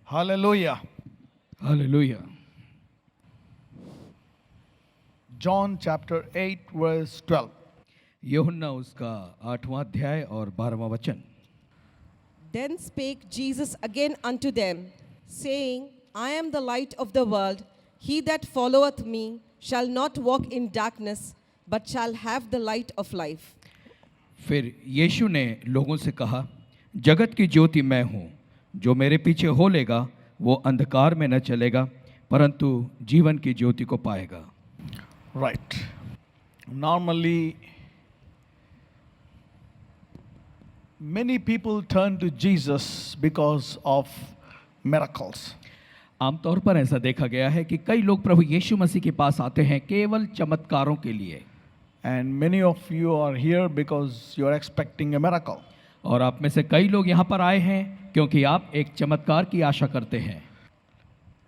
Hallelujah. Hallelujah. John chapter 8 verse 12. यूहन्ना उसका 8वां अध्याय और 12वां वचन। Then spake Jesus again unto them, saying, I am the light of the world. He that followeth me shall not walk in darkness, but shall have the light of life. फिर यीशु ने लोगों से कहा, जगत की ज्योति मैं हूँ, जो मेरे पीछे हो लेगा वो अंधकार में न चलेगा, परंतु जीवन की ज्योति को पाएगा। Right. Normally, many people turn to Jesus because of miracles. आमतौर पर ऐसा देखा गया है कि कई लोग प्रभु यीशु मसीह के पास आते हैं केवल चमत्कारों के लिए। And many of you are here because you are expecting a miracle. और आप में से कई लोग यहाँ पर आए हैं क्योंकि आप एक चमत्कार की आशा करते हैं।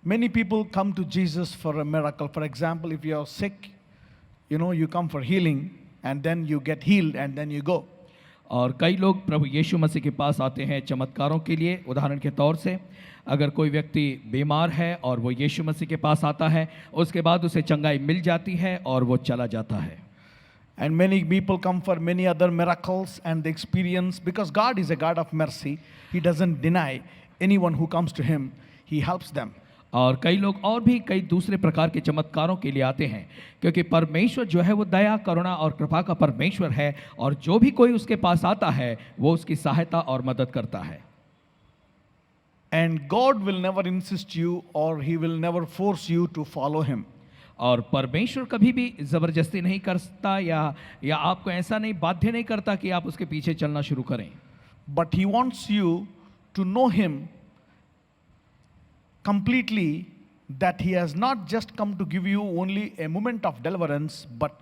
Many people come to Jesus for a miracle. For example, if you are sick, you come for healing and then you get healed and then you go. और कई लोग प्रभु यीशु मसीह के पास आते हैं चमत्कारों के लिए। उदाहरण के तौर से अगर कोई व्यक्ति बीमार है और वो यीशु मसीह के पास आता है, उसके बाद उसे चंगाई मिल जाती है और वो चला जाता है। And many people come for many other miracles and they experience, because God is a God of mercy, He doesn't deny anyone who comes to Him, He helps them. और कई लोग और भी कई दूसरे प्रकार के चमत्कारों के लिए आते हैं क्योंकि परमेश्वर जो है वो दया, करुणा और कृपा का परमेश्वर है और जो भी कोई उसके पास आता है वो उसकी सहायता और मदद करता है। And God will never insist you or He will never force you to follow Him. और परमेश्वर कभी भी ज़बरदस्ती नहीं करता या आपको ऐसा नहीं बाध्य नहीं करता कि आप उसके पीछे चलना शुरू करें। But He wants you to know Him completely, that He has not just come to give you only a moment of deliverance, but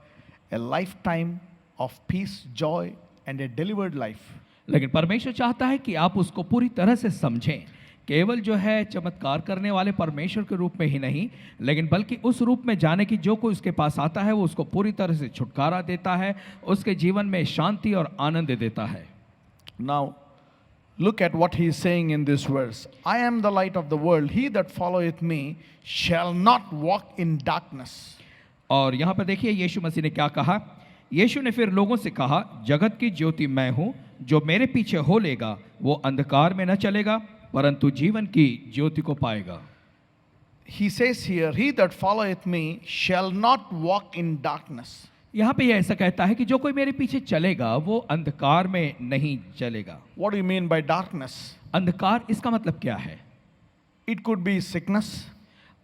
a lifetime of peace, joy and a delivered life. लेकिन परमेश्वर चाहता है कि आप उसको पूरी तरह से समझें, केवल जो है चमत्कार करने वाले परमेश्वर के रूप में ही नहीं, लेकिन बल्कि उस रूप में जाने की जो कोई उसके पास आता है वो उसको पूरी तरह से छुटकारा देता है, उसके जीवन में शांति और आनंद देता है। Now, look at what He is saying in this verse. I am the light of the world. He that followeth me shall not walk in darkness. और यहाँ पर देखिए यीशु मसीह ने क्या कहा। यीशु ने फिर लोगों से कहा, जगत की ज्योति मैं हूँ, जो मेरे पीछे हो लेगा वो अंधकार में न चलेगा, परंतु जीवन की ज्योति को पाएगा। He says here, he that followeth me shall not walk in darkness. यहाँ पे ये ऐसा कहता है कि जो कोई मेरे पीछे चलेगा वो अंधकार में नहीं चलेगा। What do you mean by darkness? अंधकार इसका मतलब क्या है? It could be sickness.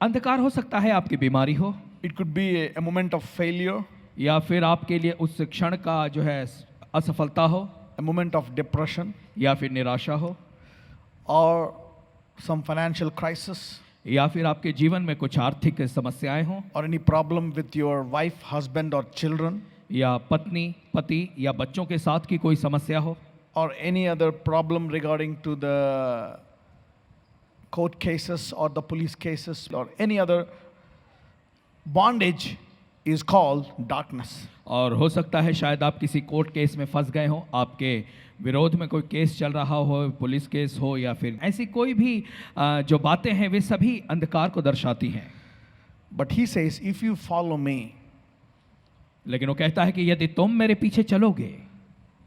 अंधकार हो सकता है आपकी बीमारी हो, It could be a moment of failure, या फिर आपके लिए उस क्षण का जो है असफलता हो, a moment of depression, या फिर निराशा हो, or some financial crisis, या फिर आपके जीवन में कुछ आर्थिक समस्याएं हों, or any problem with your wife, husband or children, या पत्नी, पति या बच्चों के साथ की कोई समस्या हो, or any other problem regarding to the court cases or the police cases or any other bondage, is called darkness. और हो सकता है शायद आप किसी कोर्ट केस में फंस गए हों, आपके विरोध में कोई केस चल रहा हो, पुलिस केस हो, या फिर ऐसी कोई भी जो बातें हैं वे सभी अंधकार को दर्शाती हैं। But He says, if you follow me, लेकिन वो कहता है कि यदि तुम मेरे पीछे चलोगे,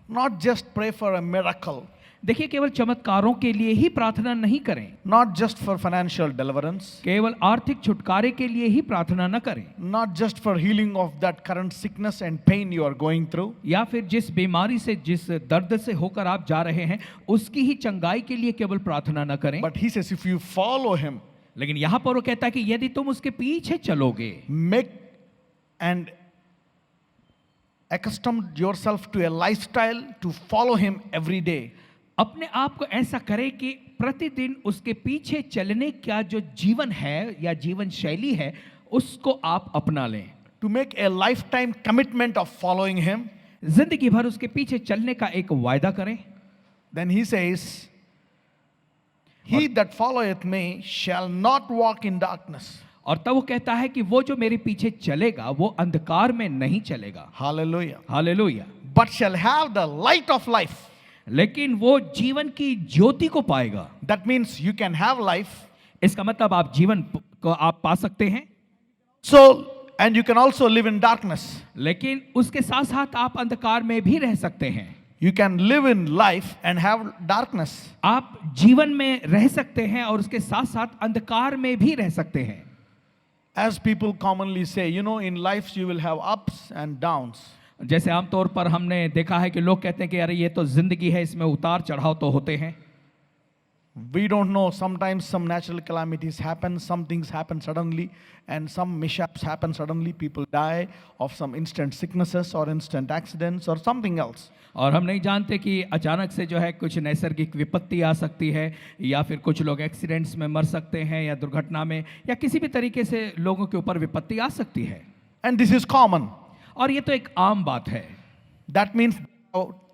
not just pray for a miracle, देखिए केवल चमत्कारों के लिए ही प्रार्थना नहीं करें, not just for financial deliverance, केवल आर्थिक छुटकारे के लिए ही प्रार्थना न करें, not just for healing of that current sickness and pain you are going through, या फिर जिस बीमारी से, जिस दर्द से होकर आप जा rहे हैं उसकी ही चंगाई के लिए केवल प्रार्थना न करें। but He says, if you follow Him, लेकिन यहाँ पर वो कहता है कि यदि तुम उसके पीछे चलोगे, make and accustom yourself to a lifestyle to follow Him every day. अपने आप को ऐसा करें कि प्रतिदिन उसके पीछे चलने का जो जीवन है या जीवन शैली है उसको आप अपना लें। To make a lifetime commitment of following Him, जिंदगी भर उसके पीछे चलने का एक वायदा करें। then He says, he that followeth me shall not walk in darkness. और तब वो कहता है कि वो जो मेरे पीछे चलेगा वो अंधकार में नहीं चलेगा। Hallelujah. Hallelujah. But shall have the light of life. लेकिन वो जीवन की ज्योति को पाएगा। That means you can have life, इसका मतलब आप जीवन को आप पा सकते हैं, So, and you can also live in darkness. लेकिन उसके साथ साथ आप अंधकार में भी रह सकते हैं। You can live in life and have darkness. आप जीवन में रह सकते हैं और उसके साथ साथ अंधकार में भी रह सकते हैं। As people commonly say, you know, in life you will have ups and downs. जैसे आमतौर पर हमने देखा है कि लोग कहते हैं कि अरे ये तो जिंदगी है, इसमें उतार चढ़ाव तो होते हैं। We don't know, sometimes some natural calamities happen, some things happen suddenly, and some mishaps happen suddenly. People die of some instant sicknesses or instant accidents or something else. और हम नहीं जानते कि अचानक से जो है कुछ नैसर्गिक विपत्ति आ सकती है, या फिर कुछ लोग एक्सीडेंट्स में मर सकते हैं, या दुर्घटना में, या किसी भी तरीके से लोगों के ऊपर विपत्ति आ सकती है। And this is common. और ये तो एक आम बात है। That means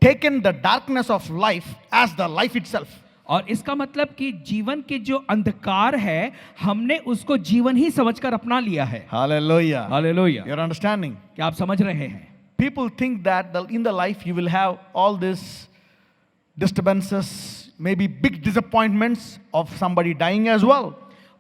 taken the darkness of life as the life itself. और इसका मतलब कि जीवन के जो अंधकार है, हमने उसको जीवन ही समझकर अपना लिया है। Hallelujah. हालेलुया। You're understanding? क्या आप समझ रहे हैं? People think that in the life you will have all these disturbances, maybe big disappointments of somebody dying as well.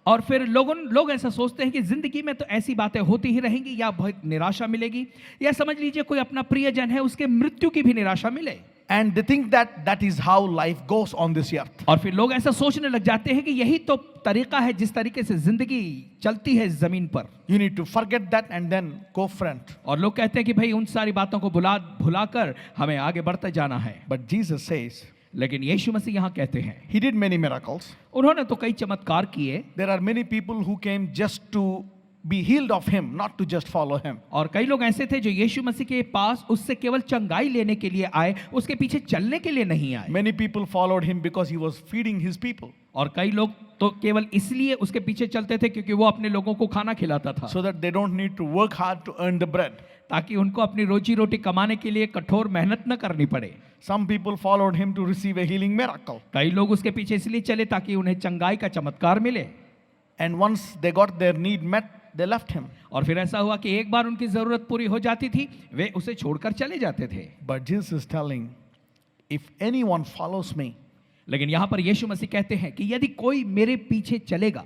और फिर लोग ऐसा सोचते हैं कि जिंदगी में तो ऐसी बातें होती ही रहेंगी, या बहुत निराशा मिलेगी, या समझ लीजिए कोई अपना प्रियजन है उसके मृत्यु की भी निराशा मिले। And they think that that is how life goes on this earth. और फिर लोग ऐसा सोचने लग जाते हैं कि यही तो तरीका है जिस तरीके से जिंदगी चलती है इस जमीन पर। You need to forget that and then go front. और लोग कहते हैं कि भाई उन सारी बातों को भुलाकर हमें आगे बढ़ते जाना है। But Jesus says, लेकिन यीशु मसीह यहाँ कहते हैं, He did many miracles. उन्होंने तो कई चमत्कार किए, There are many people who came just to be healed of Him, not to just follow Him. और कई लोग ऐसे थे जो यीशु मसीह के पास उससे केवल चंगाई लेने के लिए आए, उसके पीछे चलने के लिए नहीं आए। Many people followed Him because He was feeding His people, और कई लोग तो केवल इसलिए उसके पीछे चलते थे क्योंकि वो अपने लोगों को खाना खिलाता था, so that they don't need to work hard to earn the bread. ताकि उनको अपनी रोजी रोटी कमाने के लिए कठोर मेहनत न करनी पड़े। Some people followed Him to receive a healing miracle. कई लोग उसके पीछे इसलिए चले ताकि उन्हें चंगाई का चमत्कार मिले। And once they got their need met, they left Him. और फिर ऐसा हुआ कि एक बार उनकी जरूरत पूरी हो जाती थी, वे उसे छोड़कर चले जाते थे। But Jesus is telling, if anyone follows me, लेकिन यहाँ पर यीशु मसीह कहते हैं कि यदि कोई मेरे पीछे चलेगा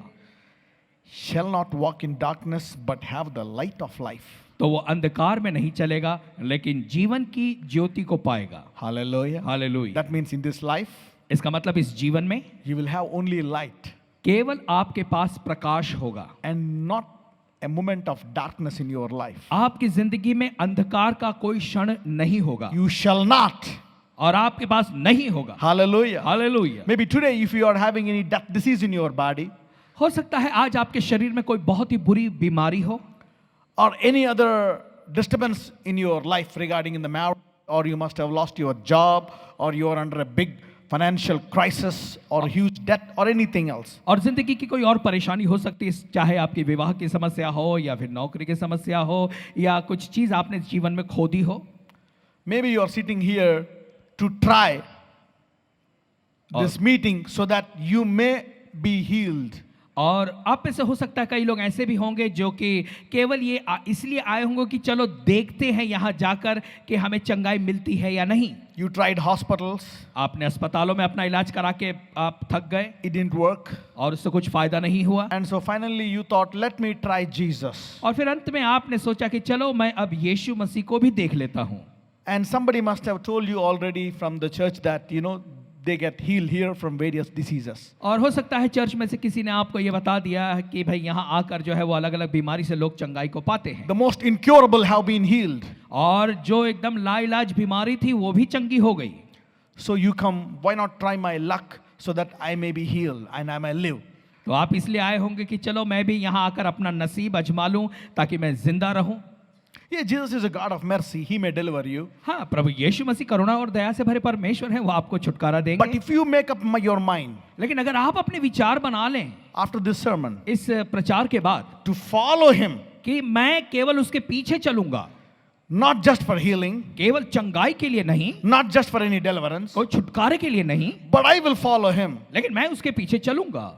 shall not walk in darkness but have the light of life. तो वो अंधकार में नहीं चलेगा लेकिन जीवन की ज्योति को पाएगा। Hallelujah. Hallelujah. That means in this life, इसका मतलब इस जीवन में you will have only light केवल आपके पास प्रकाश होगा, and not a moment of darkness in your life. आपकी जिंदगी में अंधकार का कोई क्षण नहीं होगा, You shall not. और आपके पास नहीं होगा। Hallelujah. Hallelujah. Maybe today, if you are having any disease in your body हो सकता है आज आपके शरीर में कोई बहुत ही बुरी बीमारी हो, or any other disturbance in your life regarding in the marriage, or you must have lost your job, or you are under a big financial crisis or huge debt or anything else. और जिंदगी की कोई और परेशानी हो सकती है, चाहे आपकी विवाह की समस्या हो या फिर नौकरी की समस्या हो या कुछ चीज आपने जीवन में खो दी हो। Maybe you are sitting here to try this meeting so that you may be healed. और आप में से हो सकता है कई लोग ऐसे भी होंगे जो कि केवल ये इसलिए आए होंगे कि चलो देखते हैं यहाँ जाकर कि हमें चंगाई मिलती है या नहीं। You tried hospitals, आपने अस्पतालों में अपना इलाज करा के आप थक गए it didn't work, और उससे कुछ फायदा नहीं हुआ, and so finally you thought, let me try Jesus. और फिर अंत में आपने सोचा कि चलो मैं अब यीशु मसीह को भी देख लेता हूँ। And somebody must have told you already from the church that, you know, they get healed here from various diseases. और हो सकता है चर्च में से किसी ने आपको ये बता दिया कि भाई यहाँ आकर जो है वो अलग अलग बीमारी से लोग चंगाई को पाते हैं, The most incurable have been healed. और जो एकदम लाइलाज बीमारी थी वो भी चंगी हो गई। So you come, why not try my luck so that I may be healed and I may live? तो आप इसलिए आए होंगे कि चलो मैं भी यहाँ आकर अपना नसीब आजमा लूं ताकि मैं जिंदा रहूं। Yeah, Jesus is a God of mercy. He may deliver you. हाँ, प्रभु यीशु मसीह करुणा और दया से भरे परमेश्वर हैं, वो आपको छुटकारा But देंगे। if you make up your mind लेकिन अगर आप अपने विचार बना लें after this sermon इस प्रचार के बाद to follow Him, कि मैं केवल उसके पीछे चलूंगा, not just for healing, केवल चंगाई के लिए नहीं, not just for any deliverance, कोई छुटकारे के लिए नहीं, but I will follow Him, लेकिन मैं उसके पीछे चलूंगा,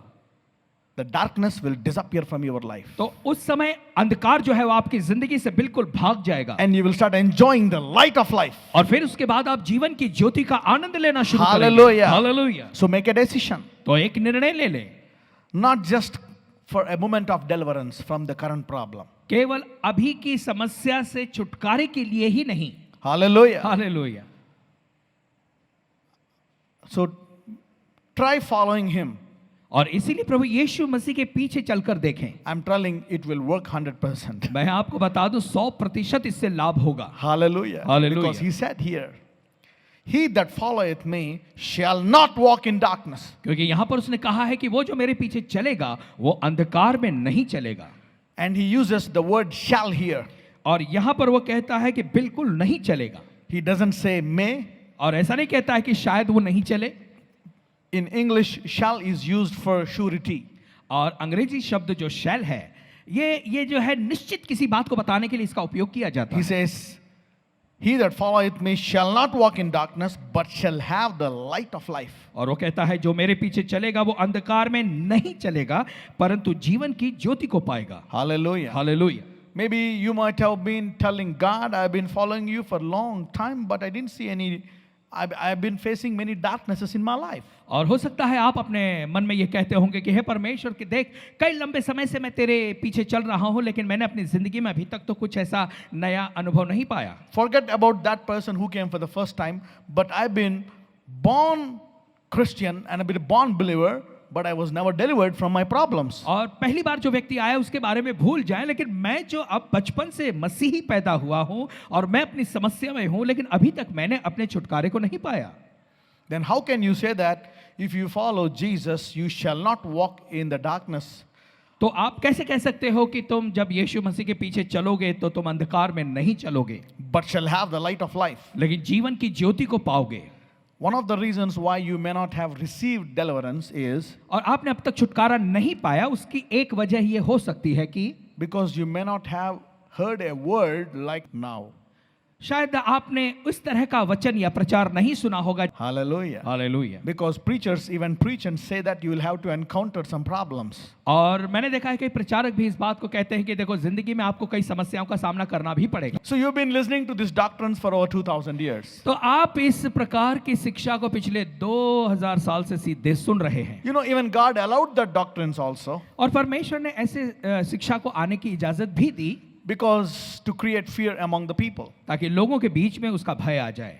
the darkness will disappear from your life. तो उस समय अंधकार जो है वो आपकी जिंदगी से बिल्कुल भाग जाएगा, And you will start enjoying the light of life. और फिर उसके बाद आप जीवन की ज्योति का आनंद लेना शुरू करेंगे। Hallelujah. Hallelujah. So make a decision. तो एक निर्णय ले ले। not just for a moment of deliverance from the current problem. केवल अभी की समस्या से छुटकारे के लिए ही नहीं। Hallelujah. Hallelujah. So try following him. और इसीलिए प्रभु यीशु मसीह के पीछे चलकर देखें। I'm telling it will work 100%. मैं आपको बता दूं 100% इससे लाभ होगा। Hallelujah. Hallelujah. Because he said here, he that followeth me shall not walk in darkness. क्योंकि यहाँ पर उसने कहा है कि वो जो मेरे पीछे चलेगा वो अंधकार में नहीं चलेगा। And he uses the word shall here. और यहाँ पर वो कहता है कि बिल्कुल नहीं चलेगा। He doesn't say may. और ऐसा नहीं कहता है कि शायद वो नहीं चले। In English, shall is used for surety. और अंग्रेजी शब्द जो शैल है ये जो है निश्चित किसी बात को बताने के लिए इसका उपयोग किया जाता He है। says, he that followeth me shall not walk in darkness, but shall have the light of life. और वो कहता है जो मेरे पीछे चलेगा वो अंधकार में नहीं चलेगा परंतु जीवन की ज्योति को पाएगा। Hallelujah. Hallelujah. Maybe you might have been telling God, I've been following you for a long time, but I didn't see any, I've been facing many darknesses in my life. और हो सकता है आप अपने मन में ये कहते होंगे कि हे परमेश्वर कि देख कई लंबे समय से मैं तेरे पीछे चल रहा हूँ लेकिन मैंने अपनी जिंदगी में अभी तक तो कुछ ऐसा नया अनुभव नहीं पाया। Forget about that person who came for the first time, but I've been born Christian and I've been a born believer, but I was never delivered from my problems. और पहली बार जो व्यक्ति आया उसके बारे में भूल जाए लेकिन मैं जो अब बचपन से मसीही पैदा हुआ हूँ और मैं अपनी समस्या में हूँ लेकिन अभी तक मैंने अपने छुटकारे को नहीं पाया। Then how can you say that if you follow Jesus, you shall not walk in the darkness? तो आप कैसे कह सकते हो कि तुम जब यीशु मसीह के पीछे चलोगे तो तुम अंधकार में नहीं चलोगे But shall have the light of life. लेकिन जीवन की ज्योति को पाओगे। One of the reasons why you may not have received deliverance is और आपने अब तक छुटकारा नहीं पाया उसकी एक वजह ये हो सकती है कि because you may not have heard a word like now. शायद आपने उस तरह का वचन या प्रचार नहीं सुना होगा। Hallelujah. Hallelujah. Because preachers even preach and say that you will have to encounter some problems. और मैंने देखा है कि प्रचारक भी इस बात को कहते हैं कि देखो जिंदगी में आपको कई समस्याओं का सामना करना भी पड़ेगा। So you've been listening to these doctrines for over 2000 years. तो आप इस प्रकार की शिक्षा को पिछले 2000 साल से सीधे सुन रहे हैं। You know, even God allowed the doctrines also और परमेश्वर ने ऐसे शिक्षा को आने की इजाजत भी दी because to create fear among the people. ताकि लोगों के बीच में उसका भय आ जाए।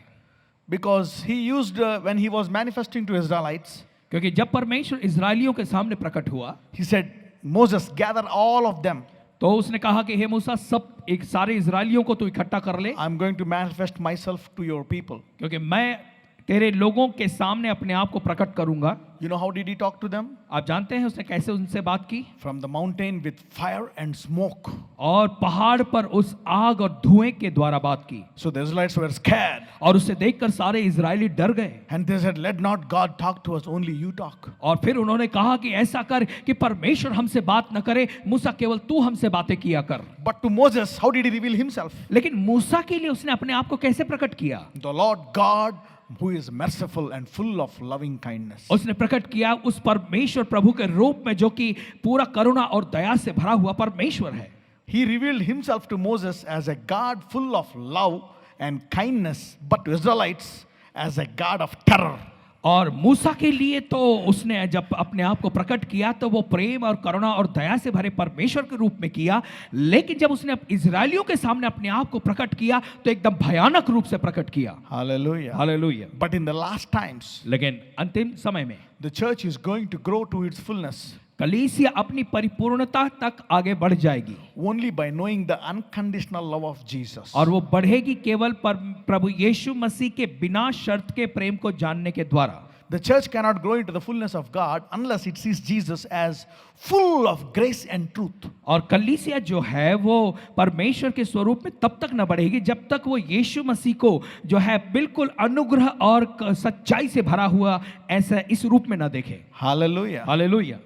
Because he used, when he was manifesting to Israelites, क्योंकि जब परमेश्वर इजरायलियों के सामने प्रकट हुआ he said, Moses, gather all of them. तो उसने कहा कि हे मूसा सब एक सारे इजरायलियों को तू इकट्ठा कर ले I'm going to manifest myself to your people. क्योंकि मैं तेरे लोगों के सामने अपने आप को प्रकट करूंगा। You know how did he talk to them? आप जानते हैं उसने कैसे उनसे बात की? From the mountain with fire and smoke. और पहाड़ पर उस आग और धुएं के द्वारा बात की। So the Israelites were scared. और उसे देखकर सारे इजरायली डर गए। And they said, let not God talk to us, only you talk. और फिर उन्होंने कहा कि ऐसा कर कि परमेश्वर हमसे बात न करे, मूसा केवल तू हमसे बातें किया कर। But to Moses, how did he reveal himself? लेकिन मूसा के लिए उसने अपने आप को कैसे प्रकट किया? The Lord God, who is merciful and full of loving kindness. उसने प्रकट किया उस परमेश्वर प्रभु के रूप में जो कि पूरा करुणा और दया से भरा हुआ परमेश्वर है। He revealed himself to Moses as a God full of love and kindness, but to Israelites as a God of terror. और मूसा के लिए तो उसने जब अपने आप को प्रकट किया तो वो प्रेम और करुणा और दया से भरे परमेश्वर के रूप में किया, लेकिन जब उसने इजरायलियों के सामने अपने आप को प्रकट किया तो एकदम भयानक रूप से प्रकट किया। Hallelujah. Hallelujah. But in the last times, लेकिन अंतिम समय में the church is going to grow to its fullness कलीसिया अपनी परिपूर्णता तक आगे बढ़ जाएगी only by knowing the unconditional love of Jesus. और वो बढ़ेगी केवल प्रभु यीशु मसीह के बिना शर्त के प्रेम को जानने के द्वारा। The church cannot grow into the fullness of God unless it sees Jesus as full of grace and truth. और कलीसिया जो है वो परमेश्वर के स्वरूप में तब तक न बढ़ेगी जब तक वो यीशु मसीह को जो है बिल्कुल अनुग्रह और सच्चाई से भरा हुआ ऐसा इस रूप में न देखे। Hallelujah. Hallelujah.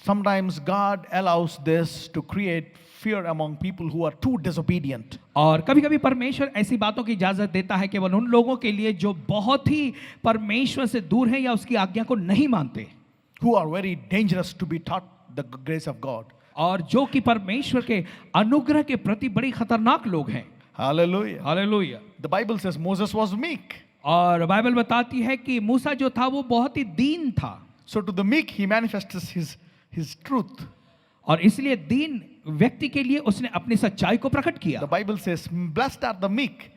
Sometimes God allows this to create fear among people who are too disobedient. और कभी-कभी परमेश्वर ऐसी बातों की इजाजत देता है केवल उन लोगों के लिए जो बहुत ही परमेश्वर से दूर हैं या उसकी आज्ञा को नहीं मानते, Who are very dangerous to be taught the grace of God. और जो कि परमेश्वर के अनुग्रह के प्रति बड़ी खतरनाक लोग हैं। Hallelujah. Hallelujah. The Bible says Moses was meek. और बाइबल बताती है कि मूसा जो था वो बहुत ही दीन था। So to the meek, he manifests his truth. और इसलिए दीन व्यक्ति के लिए उसने अपनी सच्चाई को प्रकट किया। The Bible says, blessed are the meek,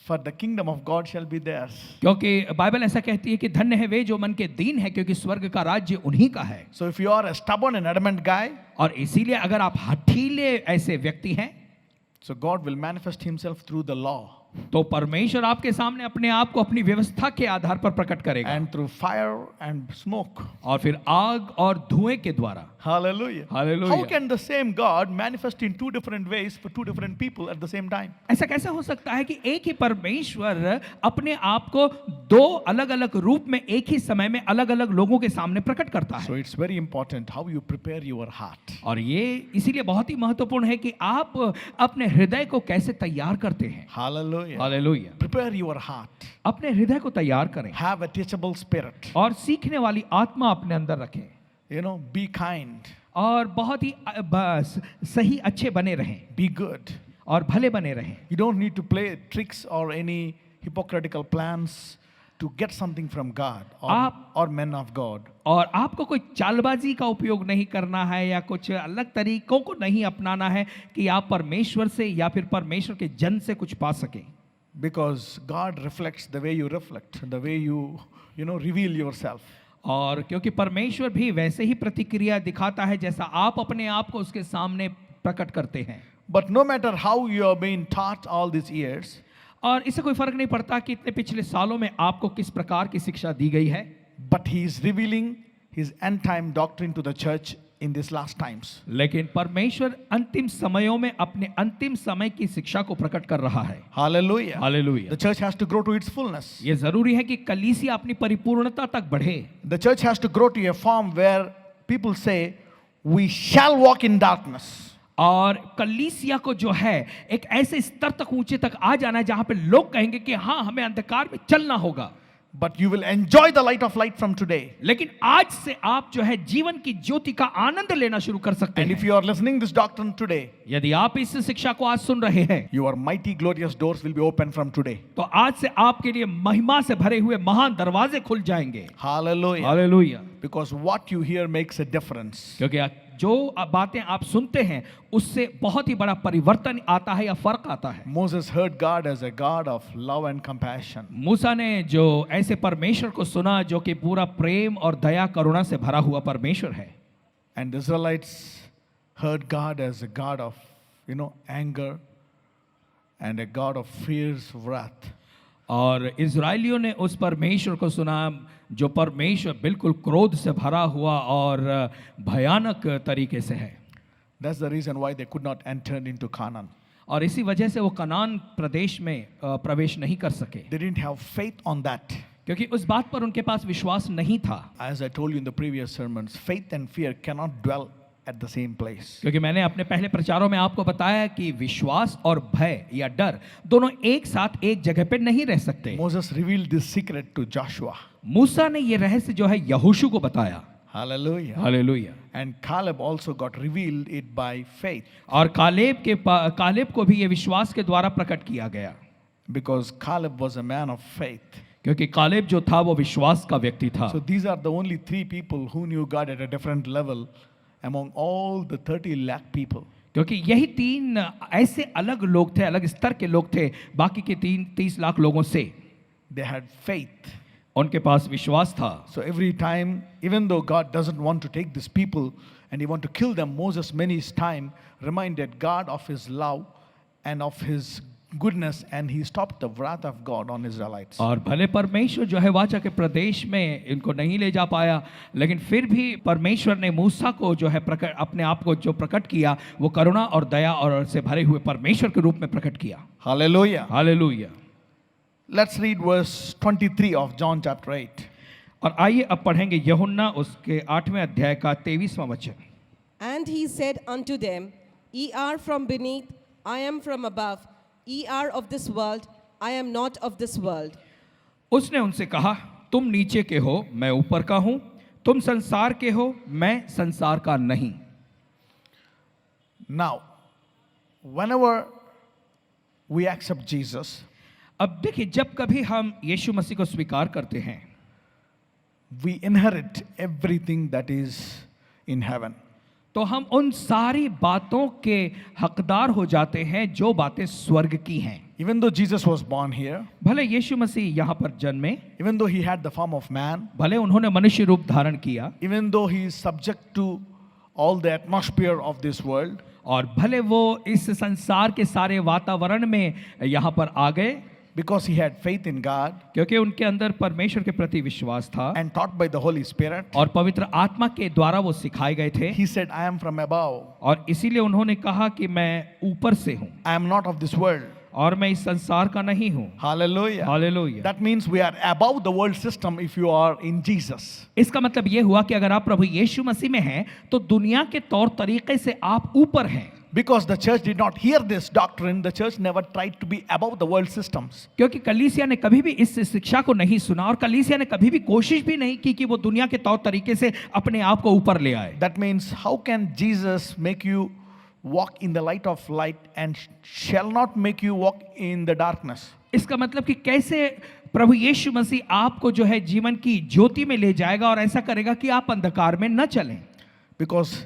for the kingdom of God shall be theirs. क्योंकि बाइबल ऐसा कहती है कि धन्य है वे जो मन के दीन है, क्योंकि स्वर्ग का राज्य उन्हीं का है। So if you are a stubborn and adamant guy, और इसीलिए अगर आप हठीले ऐसे व्यक्ति हैं, so God will manifest himself through the law तो परमेश्वर आपके सामने अपने आप को अपनी व्यवस्था के आधार पर प्रकट करेगा, and through fire and smoke. और फिर आग और धुएं के द्वारा। Hallelujah. Hallelujah. How can the same God manifest in two different ways for two different people at the same time? ऐसा कैसे हो सकता है कि एक ही परमेश्वर अपने आप को दो अलग अलग रूप में एक ही समय में अलग अलग लोगों के सामने प्रकट करता So है? it's very important how you prepare your heart. और ये इसीलिए बहुत ही महत्वपूर्ण है कि आप अपने हृदय को कैसे तैयार करते हैं। Hallelujah. Hallelujah. Prepare your heart. अपने हृदय को तैयार करें Have a teachable spirit. और सीखने वाली आत्मा अपने अंदर रखें, You know, be kind. और बहुत ही बस सही अच्छे बने रहें Be good. और भले बने रहें। You don't need to play tricks or any hypocritical plans to get something from God or men of God. और आपको कोई चालबाजी का उपयोग नहीं करना है या कुछ अलग तरीकों को नहीं अपनाना है कि आप परमेश्वर से या फिर परमेश्वर के जन से कुछ पा सकें। Because God reflects the way you reflect, the way you reveal yourself. और क्योंकि परमेश्वर भी वैसे ही प्रतिक्रिया दिखाता है जैसा आप अपने आप को उसके सामने प्रकट करते हैं। But no matter how you are being taught all these years, और इससे कोई फर्क नहीं पड़ता कि इतने पिछले सालों में आपको किस प्रकार की शिक्षा दी गई है, but He is revealing His end time doctrine to the church in these last times. लेकिन परमेश्वर अंतिम समयों में अपने अंतिम समय की शिक्षा को प्रकट कर रहा है। Hallelujah. Hallelujah. The church has to grow to its fullness. ये जरूरी है कि कलीसिया अपनी परिपूर्णता तक बढ़े। The church has to grow to a form where people say, we shall walk in darkness. और कलीसिया को जो है एक ऐसे स्तर तक ऊंचे तक आ जाना है जहां पे लोग कहेंगे कि हाँ हमें अंधकार में चलना होगा। But you will enjoy the light of light from today. लेकिन आज से आप जो है जीवन की ज्योति का आनंद लेना शुरू कर सकते And if हैं। you are listening this doctrine today, यदि आप इस शिक्षा को आज सुन रहे हैं your mighty glorious doors will be open from today. तो आज से आपके लिए महिमा से भरे हुए महान दरवाजे खुल जाएंगे। Hallelujah. Hallelujah. Because what you hear makes a difference. क्योंकि जो बातें आप सुनते हैं उससे बहुत ही बड़ा परिवर्तन आता है या फर्क आता है। Moses heard God as a God of love and compassion. मूसा ने जो ऐसे परमेश्वर को सुना जो कि पूरा प्रेम और दया करुणा से भरा हुआ परमेश्वर है। And the Israelites heard God as a God of, anger and a God of fierce wrath. और इज़राइलियों ने उस परमेश्वर को सुना जो परमेश्वर बिल्कुल क्रोध से भरा हुआ और भयानक तरीके से है। That's the reason why they could not enter into Canaan. और इसी वजह से वो कनान प्रदेश में प्रवेश नहीं कर सके, They didn't have faith on that. क्योंकि उस बात पर उनके पास विश्वास नहीं था। As I told you in the previous sermons, faith and fear cannot dwell at the same place. क्योंकि मैंने अपने पहले प्रचारों में आपको बताया कि विश्वास और भय या डर दोनों एक साथ एक जगह पे नहीं रह सकते। Moses revealed this secret to Joshua. मूसा ने ये रहस्य जो है यहोशू को बताया। Hallelujah. Hallelujah. And Caleb also got revealed it by faith. और कालेब को भी ये विश्वास के द्वारा प्रकट किया गया, Because Caleb was a man of faith. क्योंकि कालेब जो था वो विश्वास का व्यक्ति था। So these are the only three people who knew God at a different level among all the 30 lakh people. क्योंकि यही तीन ऐसे अलग लोग थे, अलग स्तर के लोग थे बाकी के 30 लाख लोगों से। They had faith. उनके पास विश्वास था। So every time, even though God doesn't want to take these people and he want to kill them, Moses many times reminded God of his love and of his goodness, and he stopped the wrath of God on Israelites. और भले परमेश्वर जो है वाचा के प्रदेश में इनको नहीं ले जा पाया, लेकिन फिर भी परमेश्वर ने मूसा को जो है प्रकट अपने आप को जो प्रकट किया वो करुणा और दया और से भरे हुए परमेश्वर के रूप में प्रकट किया। Hallelujah. Hallelujah. Let's read verse 23 of John chapter 8. और आइए अब पढ़ेंगे यूहन्ना उसके 8वें अध्याय का 23वां वचन। And he said unto them, Ye are from beneath, I am from above. Ye are of this world, I am not of this world. उसने उनसे कहा, तुम नीचे के हो, मैं ऊपर का हूं, तुम संसार के हो, मैं संसार का नहीं। Now, whenever we accept Jesus, अब देखिए, जब कभी हम यीशु मसीह को स्वीकार करते हैं, we inherit everything that is in heaven. तो हम उन सारी बातों के हकदार हो जाते हैं जो बातें स्वर्ग की हैं। Even though Jesus was born here, भले यीशु मसीह यहाँ पर जन्मे, even though he had the form of man, भले उन्होंने मनुष्य रूप धारण किया, even though he is subject to all the atmosphere of this world, और भले वो इस संसार के सारे वातावरण में यहाँ पर आ गए, because he had faith in God क्योंकि उनके अंदर परमेश्वर के प्रति विश्वास था and taught by the Holy Spirit, और पवित्र आत्मा के द्वारा वो सिखाए गए थे, he said, I am from above. और इसीलिए उन्होंने कहा कि मैं ऊपर से हूँ I am not of this world. और मैं इस संसार का नहीं हूँ। Hallelujah. Hallelujah. That means we are above the world system if you are in Jesus. इसका मतलब ये हुआ कि अगर आप प्रभु यीशु मसीह में हैं तो दुनिया के तौर तरीके से आप ऊपर हैं। Because the church did not hear this doctrine, the church never tried to be above the world systems. क्योंकि कलीसिया ने कभी भी इस शिक्षा को नहीं सुना और कलीसिया ने कभी भी कोशिश भी नहीं की कि वो दुनिया के तौर तरीके से अपने आप को ऊपर ले आए। That means how can Jesus make you walk in the light of light and shall not make you walk in the darkness? इसका मतलब कि कैसे प्रभु यीशु मसीह आपको जो है जीवन की ज्योति में ले जाएगा और ऐसा करेगा कि आप अंधकार में न चलें। Because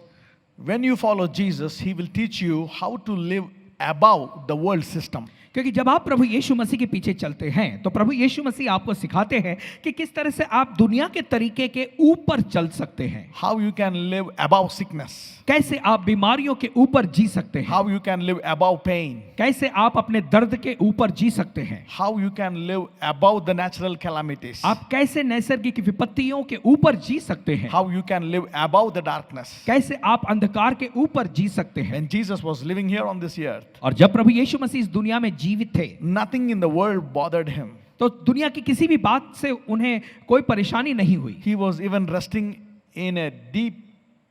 when you follow Jesus, he will teach you how to live above the world system. क्योंकि जब आप प्रभु यीशु मसीह के पीछे चलते हैं तो प्रभु यीशु मसीह आपको सिखाते हैं कि किस तरह से आप दुनिया के तरीके के ऊपर चल सकते हैं। How you can live above sickness. कैसे आप बीमारियों के ऊपर जी सकते हैं। How you can live above pain. कैसे आप अपने दर्द के ऊपर जी सकते हैं। How you can live above the natural calamities. आप कैसे नैसर्गिक विपत्तियों के ऊपर जी सकते हैं। How you can live above the darkness. कैसे आप अंधकार के ऊपर जी सकते हैं। When Jesus was living here on this earth, और जब प्रभु यीशु मसीह इस दुनिया में जीवित थे nothing in the world bothered him. तो दुनिया की किसी भी बात से उन्हें कोई परेशानी नहीं हुई। He was even resting in a deep,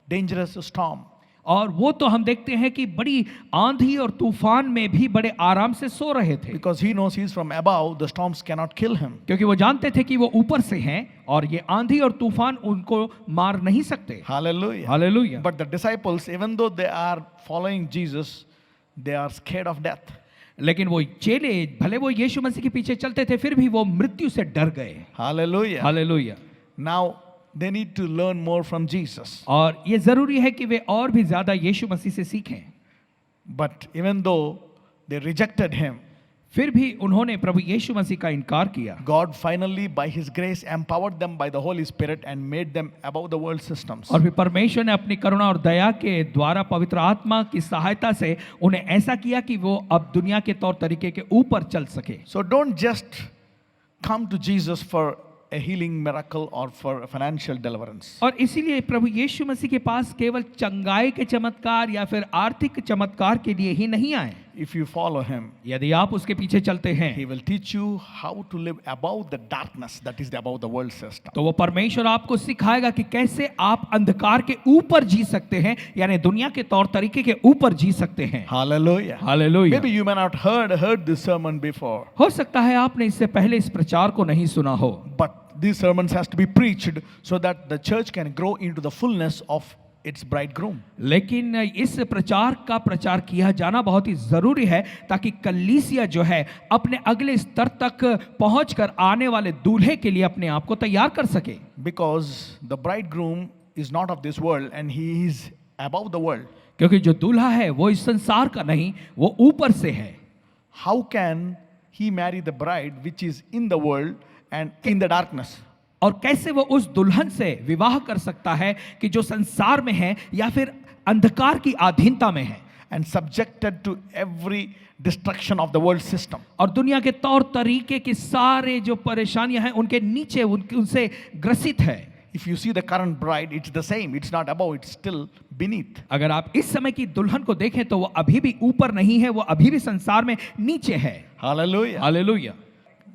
dangerous storm. और वो तो हम देखते हैं कि बड़ी आंधी और तूफान में भी बड़े आराम से सो रहे थे। Because he knows he's from above, the storms cannot kill him. क्योंकि वो जानते थे कि वो ऊपर से हैं और ये आंधी और तूफान उनको मार नहीं सकते। Hallelujah. Hallelujah. But the disciples, even though they are following Jesus, they are scared of death. लेकिन वो चेले भले वो यीशु मसीह के पीछे चलते थे फिर भी वो मृत्यु से डर गए। Hallelujah. Hallelujah. Now they need to learn more from Jesus. और ये जरूरी है कि वे और भी ज्यादा यीशु मसीह से सीखें। But even though they rejected him, फिर भी उन्होंने प्रभु यीशु मसीह का इनकार किया। God finally by his grace empowered them by the Holy Spirit and made them above the world systems. और फिर परमेश्वर ने अपनी करुणा और दया के द्वारा पवित्र आत्मा की सहायता से उन्हें ऐसा किया कि वो अब दुनिया के तौर तरीके के ऊपर चल सके। So don't just come to Jesus for a healing miracle or for financial deliverance. और इसीलिए प्रभु यीशु मसीह के पास केवल चंगाई के चमत्कार या फिर आर्थिक चमत्कार के लिए ही नहीं आए। If you follow him, यदि आप उसके पीछे चलते हैं he will teach you how to live above the darkness that is above the world system. तो वो परमेश्वर आपको सिखाएगा कि कैसे आप अंधकार के ऊपर जी सकते हैं, यानी दुनिया के तौर तरीके के ऊपर जी सकते हैं। Hallelujah. Hallelujah. Maybe you may not heard this sermon before, हो सकता है आपने इससे पहले इस प्रचार को नहीं सुना हो, but these sermons has to be preached so that the church can grow into the fullness of its bridegroom. लेकिन इस प्रचार का प्रचार किया जाना बहुत ही जरूरी है ताकि कलीसिया जो है अपने अगले स्तर तक पहुंचकर आने वाले दूल्हे के लिए अपने आप को तैयार कर सके। Because the bridegroom is not of this world and he is above the world. क्योंकि जो दूल्हा है वो इस संसार का नहीं, वो ऊपर से है। How can he marry the bride which is in the world and in the darkness? और कैसे वो उस दुल्हन से विवाह कर सकता है कि जो संसार में है या फिर अंधकार की अधीनता में है, And subjected to every destruction of the world system. और दुनिया के तौर तरीके की सारे जो परेशानियां हैं उनके नीचे उनसे ग्रसित है। If you see the current bride, it's the same. It's not above, it's still beneath. अगर आप इस समय की दुल्हन को देखें तो वो अभी भी ऊपर नहीं है, वो अभी भी संसार में नीचे है। Hallelujah. Hallelujah.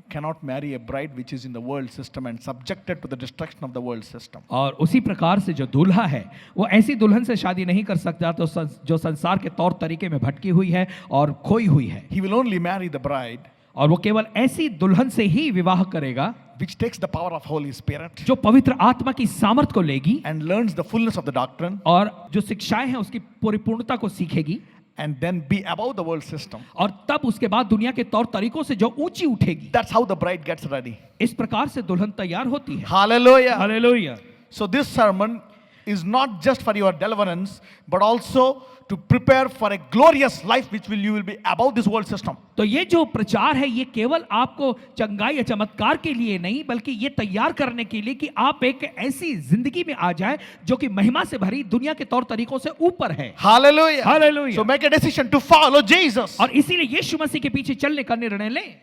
Cannot marry a bride which is in the world system and subjected to the destruction of the world system. और उसी प्रकार से जो दूल्हा है वो ऐसी दुल्हन से शादी नहीं कर सकता तो जो संसार के तौर तरीके में भटकी हुई है और खोई हुई है। He will only marry the bride और वो केवल ऐसी दुल्हन से ही विवाह करेगा which takes the power of Holy Spirit जो पवित्र आत्मा की सामर्थ को लेगी and learns the fullness of the doctrine और जो शिक्षाएं हैं उसकी परिपूर्णता को सीखेगी and then be above the world system. और तब उसके बाद दुनिया के तौर तरीकों से जो ऊंची उठेगी। That's how the bride gets ready. इस प्रकार से दुल्हन तैयार होती है। Hallelujah. Hallelujah. So this sermon is not just for your deliverance, but also to prepare for a glorious life which you will be above this world system. तो ये जो प्रचार है ये केवल आपको चंगाई या चमत्कार के लिए नहीं बल्कि ये तैयार करने के लिए कि आप एक ऐसी जिंदगी में आ जाए जो कि महिमा से भरी दुनिया के तौर तरीकों से ऊपर है। Hallelujah. Hallelujah. So make a decision to follow Jesus. और इसीलिए यीशु मसीह के पीछे चलने का निर्णय लें।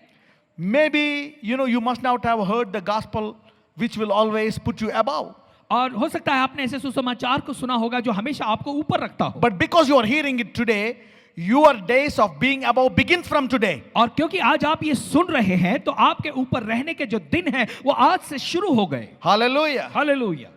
Maybe you must not have heard the gospel which will always put you above. और हो सकता है आपने ऐसे सुसमाचार को सुना होगा जो हमेशा आपको ऊपर रखता हो। But because you are hearing it today, your days of being above begins from today. और क्योंकि आज आप ये सुन रहे हैं तो आपके ऊपर रहने के जो दिन हैं वो आज से शुरू हो गए। Hallelujah. Hallelujah.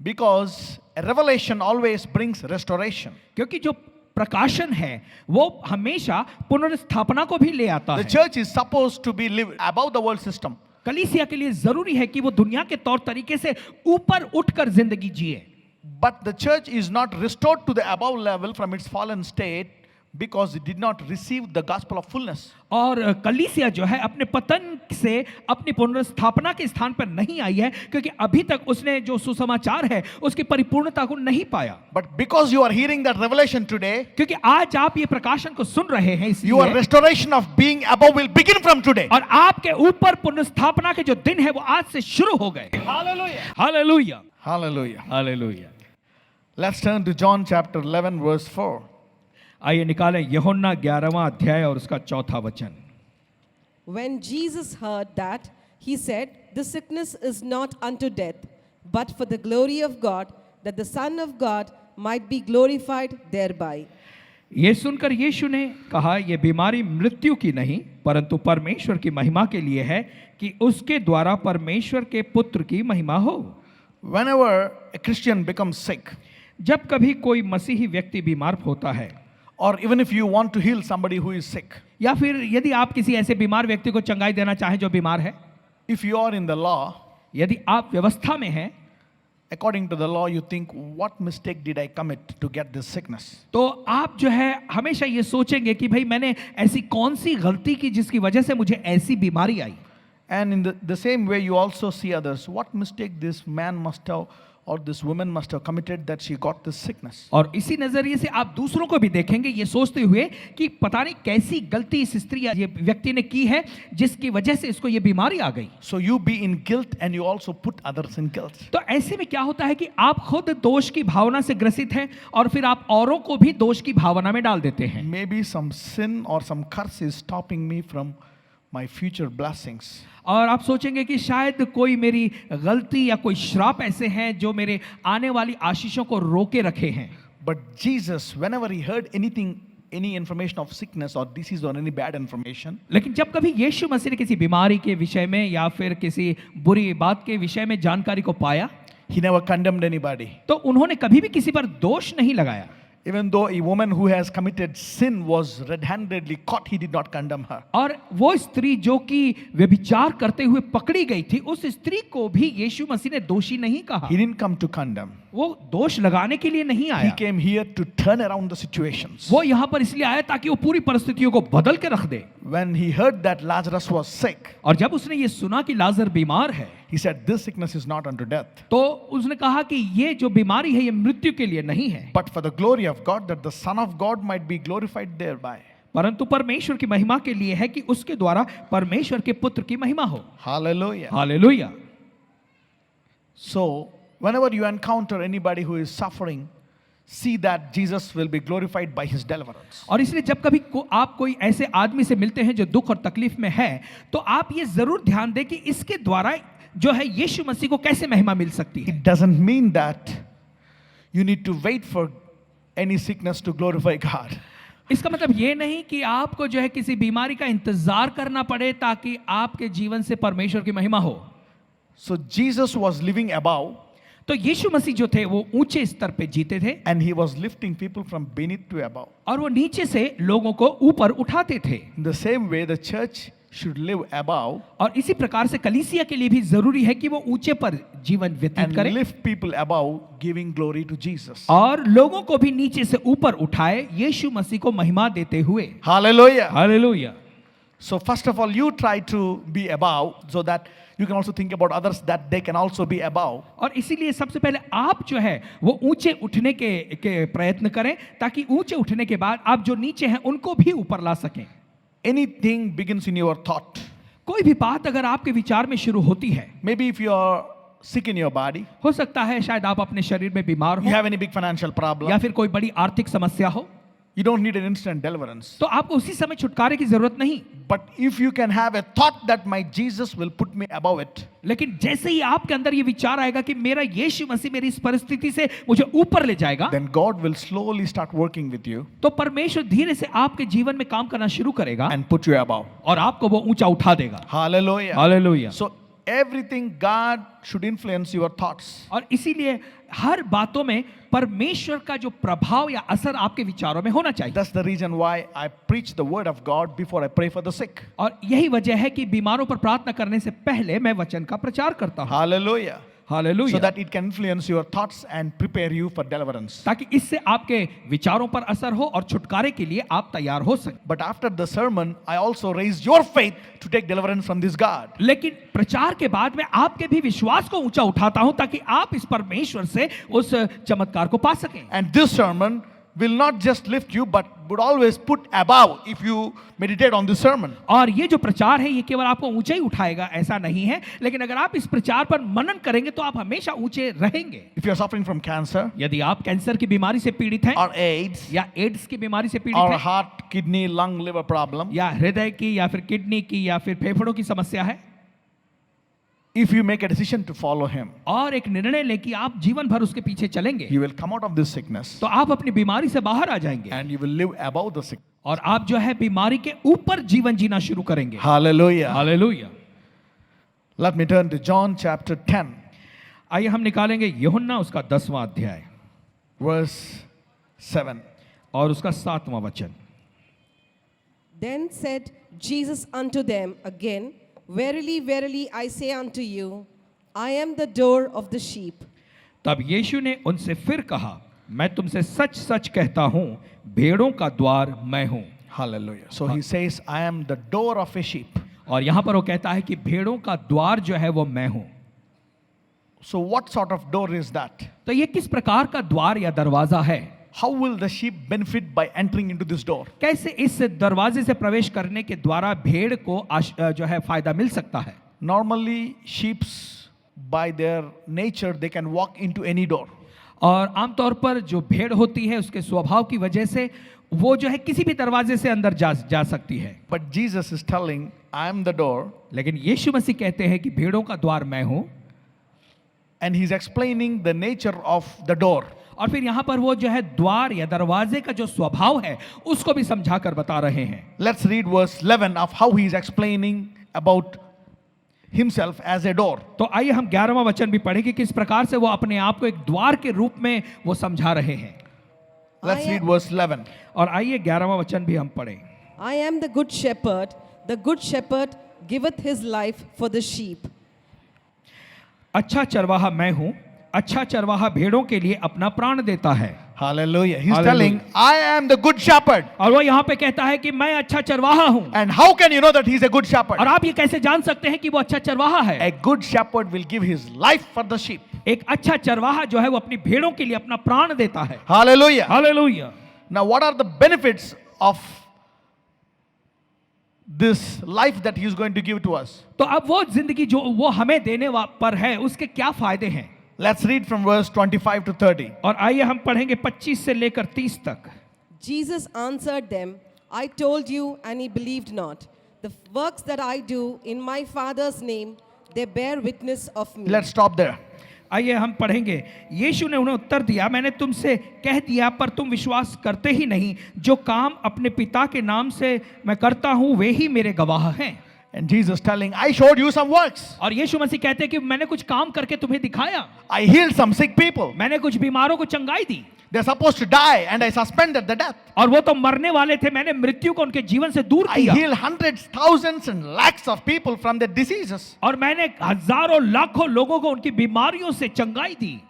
Because a revelation always brings restoration. क्योंकि जो प्रकाशन है वो हमेशा पुनर्स्थापना को भी ले आता The है। church is supposed to be live above the world system. कलीसिया के लिए जरूरी है कि वो दुनिया के तौर तरीके से ऊपर उठकर जिंदगी जिए। But the church is not restored to the above level from its fallen state because it did not receive the gospel of fullness. और कलीसिया जो है अपने पतन से अपनी पुनर्स्थापना के स्थान पर नहीं आई है क्योंकि अभी तक उसने जो सुसमाचार है उसकी परिपूर्णता को नहीं पाया। But because you are hearing that revelation today, क्योंकि आज आप ये प्रकाशन को सुन रहे हैं your इसलिए restoration of being above will begin from today. और आपके ऊपर पुनर्स्थापना के जो दिन है वो आज से शुरू हो गए। Hallelujah. Hallelujah. Hallelujah. Hallelujah. Let's turn to John chapter 11 verse 4. आइए निकालें यूहन्ना 11वां अध्याय और उसका 4था वचन। When Jesus heard that, he said, "The sickness is not unto death, but for the glory of God, that the Son of God might be glorified thereby." ये सुनकर यीशु ने कहा, ये बीमारी मृत्यु की नहीं परंतु परमेश्वर की महिमा के लिए है कि उसके द्वारा परमेश्वर के पुत्र की महिमा हो। Whenever a Christian becomes sick, जब कभी कोई मसीही व्यक्ति बीमार होता है or even if you want to heal somebody who is sick, या फिर यदि आप किसी ऐसे बीमार व्यक्ति को चंगाई देना चाहें जो बीमार है, if you are in the law, यदि आप व्यवस्था में हैं according to the law, you think, what mistake did I commit to get this sickness? तो आप जो है हमेशा ये सोचेंगे कि भाई मैंने ऐसी कौन सी गलती की जिसकी वजह से मुझे ऐसी बीमारी आई। And in the same way, you also see others. What mistake this man must have or this woman must have committed that she got this sickness? और इसी नजरिए से आप दूसरों को भी देखेंगे ये सोचते हुए कि पता नहीं कैसी गलती इस स्त्री या ये व्यक्ति ने की है जिसकी वजह से इसको ये बीमारी आ गई। So you be in guilt and you also put others in guilt. तो ऐसे में क्या होता है कि आप खुद दोष की भावना से ग्रसित हैं और फिर आप औरों को भी दोष की भावना में डाल देते हैं। Maybe some sin or some curse is stopping me from my future blessings. और आप सोचेंगे कि शायद कोई मेरी गलती या कोई श्राप ऐसे हैं जो मेरे आने वाली आशीषों को रोके रखे हैं। But Jesus, whenever he heard anything, any information of sickness or disease or any bad information, लेकिन जब कभी यीशु मसीह ने किसी बीमारी के विषय में या फिर किसी बुरी बात के विषय में जानकारी को पाया, he never condemned anybody. तो उन्होंने कभी भी किसी पर दोष नहीं लगाया। Even though a woman who has committed sin was red-handedly caught, he did not condemn her. और वो स्त्री जो कि व्यभिचार करते हुए पकड़ी गई थी, उस स्त्री को भी यीशु मसीह ने दोषी नहीं कहा। He didn't come to condemn. वो दोष लगाने के लिए नहीं He आया। came here to turn around the situations. वो यहाँ पर इसलिए आया ताकि वो पूरी परिस्थितियों को बदल के रख दे। When he heard that Lazarus was sick, और जब उसने ये सुना कि लाजर बीमार है, he said, "This sickness is not unto death, तो उसने कहा कि ये जो बीमारी है ये मृत्यु के लिए नहीं है, but for the glory of God, that the Son of God might be glorified thereby." परंतु परमेश्वर की महिमा के लिए है कि उसके द्वारा परमेश्वर के पुत्र की महिमा हो। Hallelujah. Hallelujah. So, whenever you encounter anybody who is suffering, see that Jesus will be glorified by his deliverance. और इसलिए जब कभी आप कोई ऐसे आदमी से मिलते हैं जो दुख और तकलीफ में है, तो आप ये जरूर ध्यान दें कि इसके द्वारा जो है यीशु मसीह को कैसे महिमा मिल सकती है। It doesn't mean that you need to wait for any sickness to glorify God. इसका मतलब ये नहीं कि आपको जो है किसी बीमारी का इंतजार करना पड़े ताकि आपके जीवन से परमेश्वर की महिमा हो। So Jesus was living above तो यीशु मसीह जो थे वो ऊंचे स्तर पे जीते थे and he was lifting people from beneath to above. और वो नीचे से लोगों को ऊपर उठाते थे। In the same way, the church should live above और इसी प्रकार से कलीसिया के लिए भी जरूरी है कि वो ऊंचे पर जीवन व्यतीत and करे lift people above, giving glory to Jesus. और लोगों को भी नीचे से ऊपर उठाए यीशु मसीह को महिमा देते हुए। Hallelujah. Hallelujah. So first of all, you try to be above so that you can also think about others that they can also be above. और इसीलिए सबसे पहले आप जो है वो ऊंचे उठने के प्रयत्न करें ताकि ऊंचे उठने के बाद आप जो नीचे हैं उनको भी ऊपर ला सकें। Anything begins in your thought. कोई भी बात अगर आपके विचार में शुरू होती है, Maybe if you are sick in your body, हो सकता है शायद आप अपने शरीर में बीमार you हो have any big financial problem, या फिर कोई बड़ी आर्थिक समस्या हो, you don't need an instant deliverance. तो आपको उसी समय छुटकारे की जरूरत नहीं। But if you can have a thought that my Jesus will put me above it, लेकिन जैसे ही आपके अंदर ये विचार आएगा कि मेरा यीशु मसीह मेरी इस परिस्थिति से मुझे ऊपर ले जाएगा, then God will slowly start working with you तो परमेश्वर धीरे से आपके जीवन में काम करना शुरू करेगा and put you above. और आपको वो ऊंचा उठा देगा। Hallelujah. Hallelujah. So everything God should influence your thoughts. और इसीलिए हर बातों में परमेश्वर का जो प्रभाव या असर आपके विचारों में होना चाहिए। That's the reason why I preach the word of God before I pray for the sick. और यही वजह है कि बीमारों पर प्रार्थना करने से पहले मैं वचन का प्रचार करता हूँ। Hallelujah. So hallelujah. that it can influence your thoughts and prepare you for deliverance. ताकि इससे आपके विचारों पर असर हो और छुटकारे के लिए आप तैयार हो सकें। But after the sermon, I also raised your faith to take deliverance from this God. लेकिन प्रचार के बाद मैं आपके भी विश्वास को ऊंचा उठाता हूं ताकि आप इस परमेश्वर से उस चमत्कार को पा सकें। And this sermon will not just lift you, but would always put above if you meditate on this sermon. और ये जो प्रचार है ये केवल आपको ऊंचा ही उठाएगा ऐसा नहीं है, लेकिन अगर आप इस प्रचार पर मनन करेंगे तो आप हमेशा ऊंचे रहेंगे। If you are suffering from cancer यदि आप कैंसर की बीमारी से पीड़ित हैं or AIDS या एड्स की बीमारी से पीड़ित or हैं heart, kidney, lung, liver problem, या हृदय की या फिर किडनी की या फिर फेफड़ों की समस्या है, if you make a decision to follow Him, और एक निर्णय लें कि आप जीवन भर उसके पीछे चलेंगे, you will come out of this sickness तो आप अपनी बीमारी से बाहर आ जाएंगे and you will live above the sickness. और आप जो है बीमारी के ऊपर जीवन जीना शुरू करेंगे। Hallelujah. Hallelujah. Let me turn to John chapter 10, आइए हम निकालेंगे यूहन्ना उसका 10वां अध्याय verse 7. और उसका 7वां वचन। Then said Jesus unto them again, Verily, verily, I say unto you, I am the door of the sheep. तब यीशु ने उनसे फिर कहा, मैं तुमसे सच सच कहता हूं, भेड़ों का द्वार मैं हूं। Hallelujah. So he says, I am the door of a sheep. और यहां पर वो कहता है कि भेड़ों का द्वार जो है वो मैं हूं। So what sort of door is that? तो ये किस प्रकार का द्वार या दरवाजा है? How will the sheep benefit by entering into this door? कैसे इस दरवाजे से प्रवेश करने के द्वारा भेड़ को जो है फायदा मिल सकता है? Normally, sheep, by their nature, they can walk into any door. और आमतौर पर जो भेड़ होती है उसके स्वभाव की वजह से वो जो है किसी भी दरवाजे से अंदर जा सकती है। But Jesus is telling, I am the door, लेकिन यीशु मसीह कहते हैं कि भेड़ों का द्वार मैं हूं। and he's explaining the nature of the door. और फिर यहाँ पर वो जो है द्वार या दरवाजे का जो स्वभाव है उसको भी समझा कर बता रहे हैं। Let's read verse 11 of how he's explaining about himself as a door. तो आइए हम 11वां वचन भी पढ़ें कि किस प्रकार से वो अपने आप को एक द्वार के रूप में वो समझा रहे हैं। Let's read verse 11. और आइए 11वां वचन भी हम पढ़ें। I am the good shepherd. The good shepherd giveth his life for the sheep. अच्छा चरवाहा मैं हूं, अच्छा चरवाहा भेड़ों के लिए अपना प्राण देता है। Hallelujah. He's Hallelujah. telling, I am the good shepherd. और वो यहाँ पे कहता है कि मैं अच्छा चरवाहा हूं। And how can you know that he's a good shepherd? और आप ये कैसे जान सकते हैं कि वो अच्छा चरवाहा है? A good shepherd will give his life for the sheep. एक अच्छा चरवाहा जो है वो अपनी भेड़ों के लिए अपना प्राण देता है। Hallelujah. Hallelujah. Now, what are the benefits of this life that he is going to give to us? तो अब वो जिंदगी जो वो हमें देने पर है उसके क्या फायदे हैं? Let's read from verse 25 to 30. और आइए हम पढ़ेंगे 25 से लेकर 30 तक। Jesus answered them, I told you, and ye believed not. The works that I do in my Father's name, they bear witness of me. Let's stop there. आइए हम पढ़ेंगे। यीशु ने उन्हें उत्तर दिया, मैंने तुमसे कह दिया पर तुम विश्वास करते ही नहीं। जो काम अपने पिता के नाम से मैं करता हूं वे ही मेरे गवाह हैं। And Jesus telling, I showed you some works. और यीशु मसीह कहते हैं कि मैंने कुछ काम करके तुम्हें दिखाया। I healed some sick people. मैंने कुछ बीमारों को चंगाई दी। They're supposed to die and I suspended the death. और वो तो मरने वाले थे, मैंने मृत्यु को उनके जीवन से दूर I किया। heal hundreds, thousands and lakhs of people from their diseases. और मैंने हजारों लाखों लोगों को उनकी बीमारियों से चंगाई दी।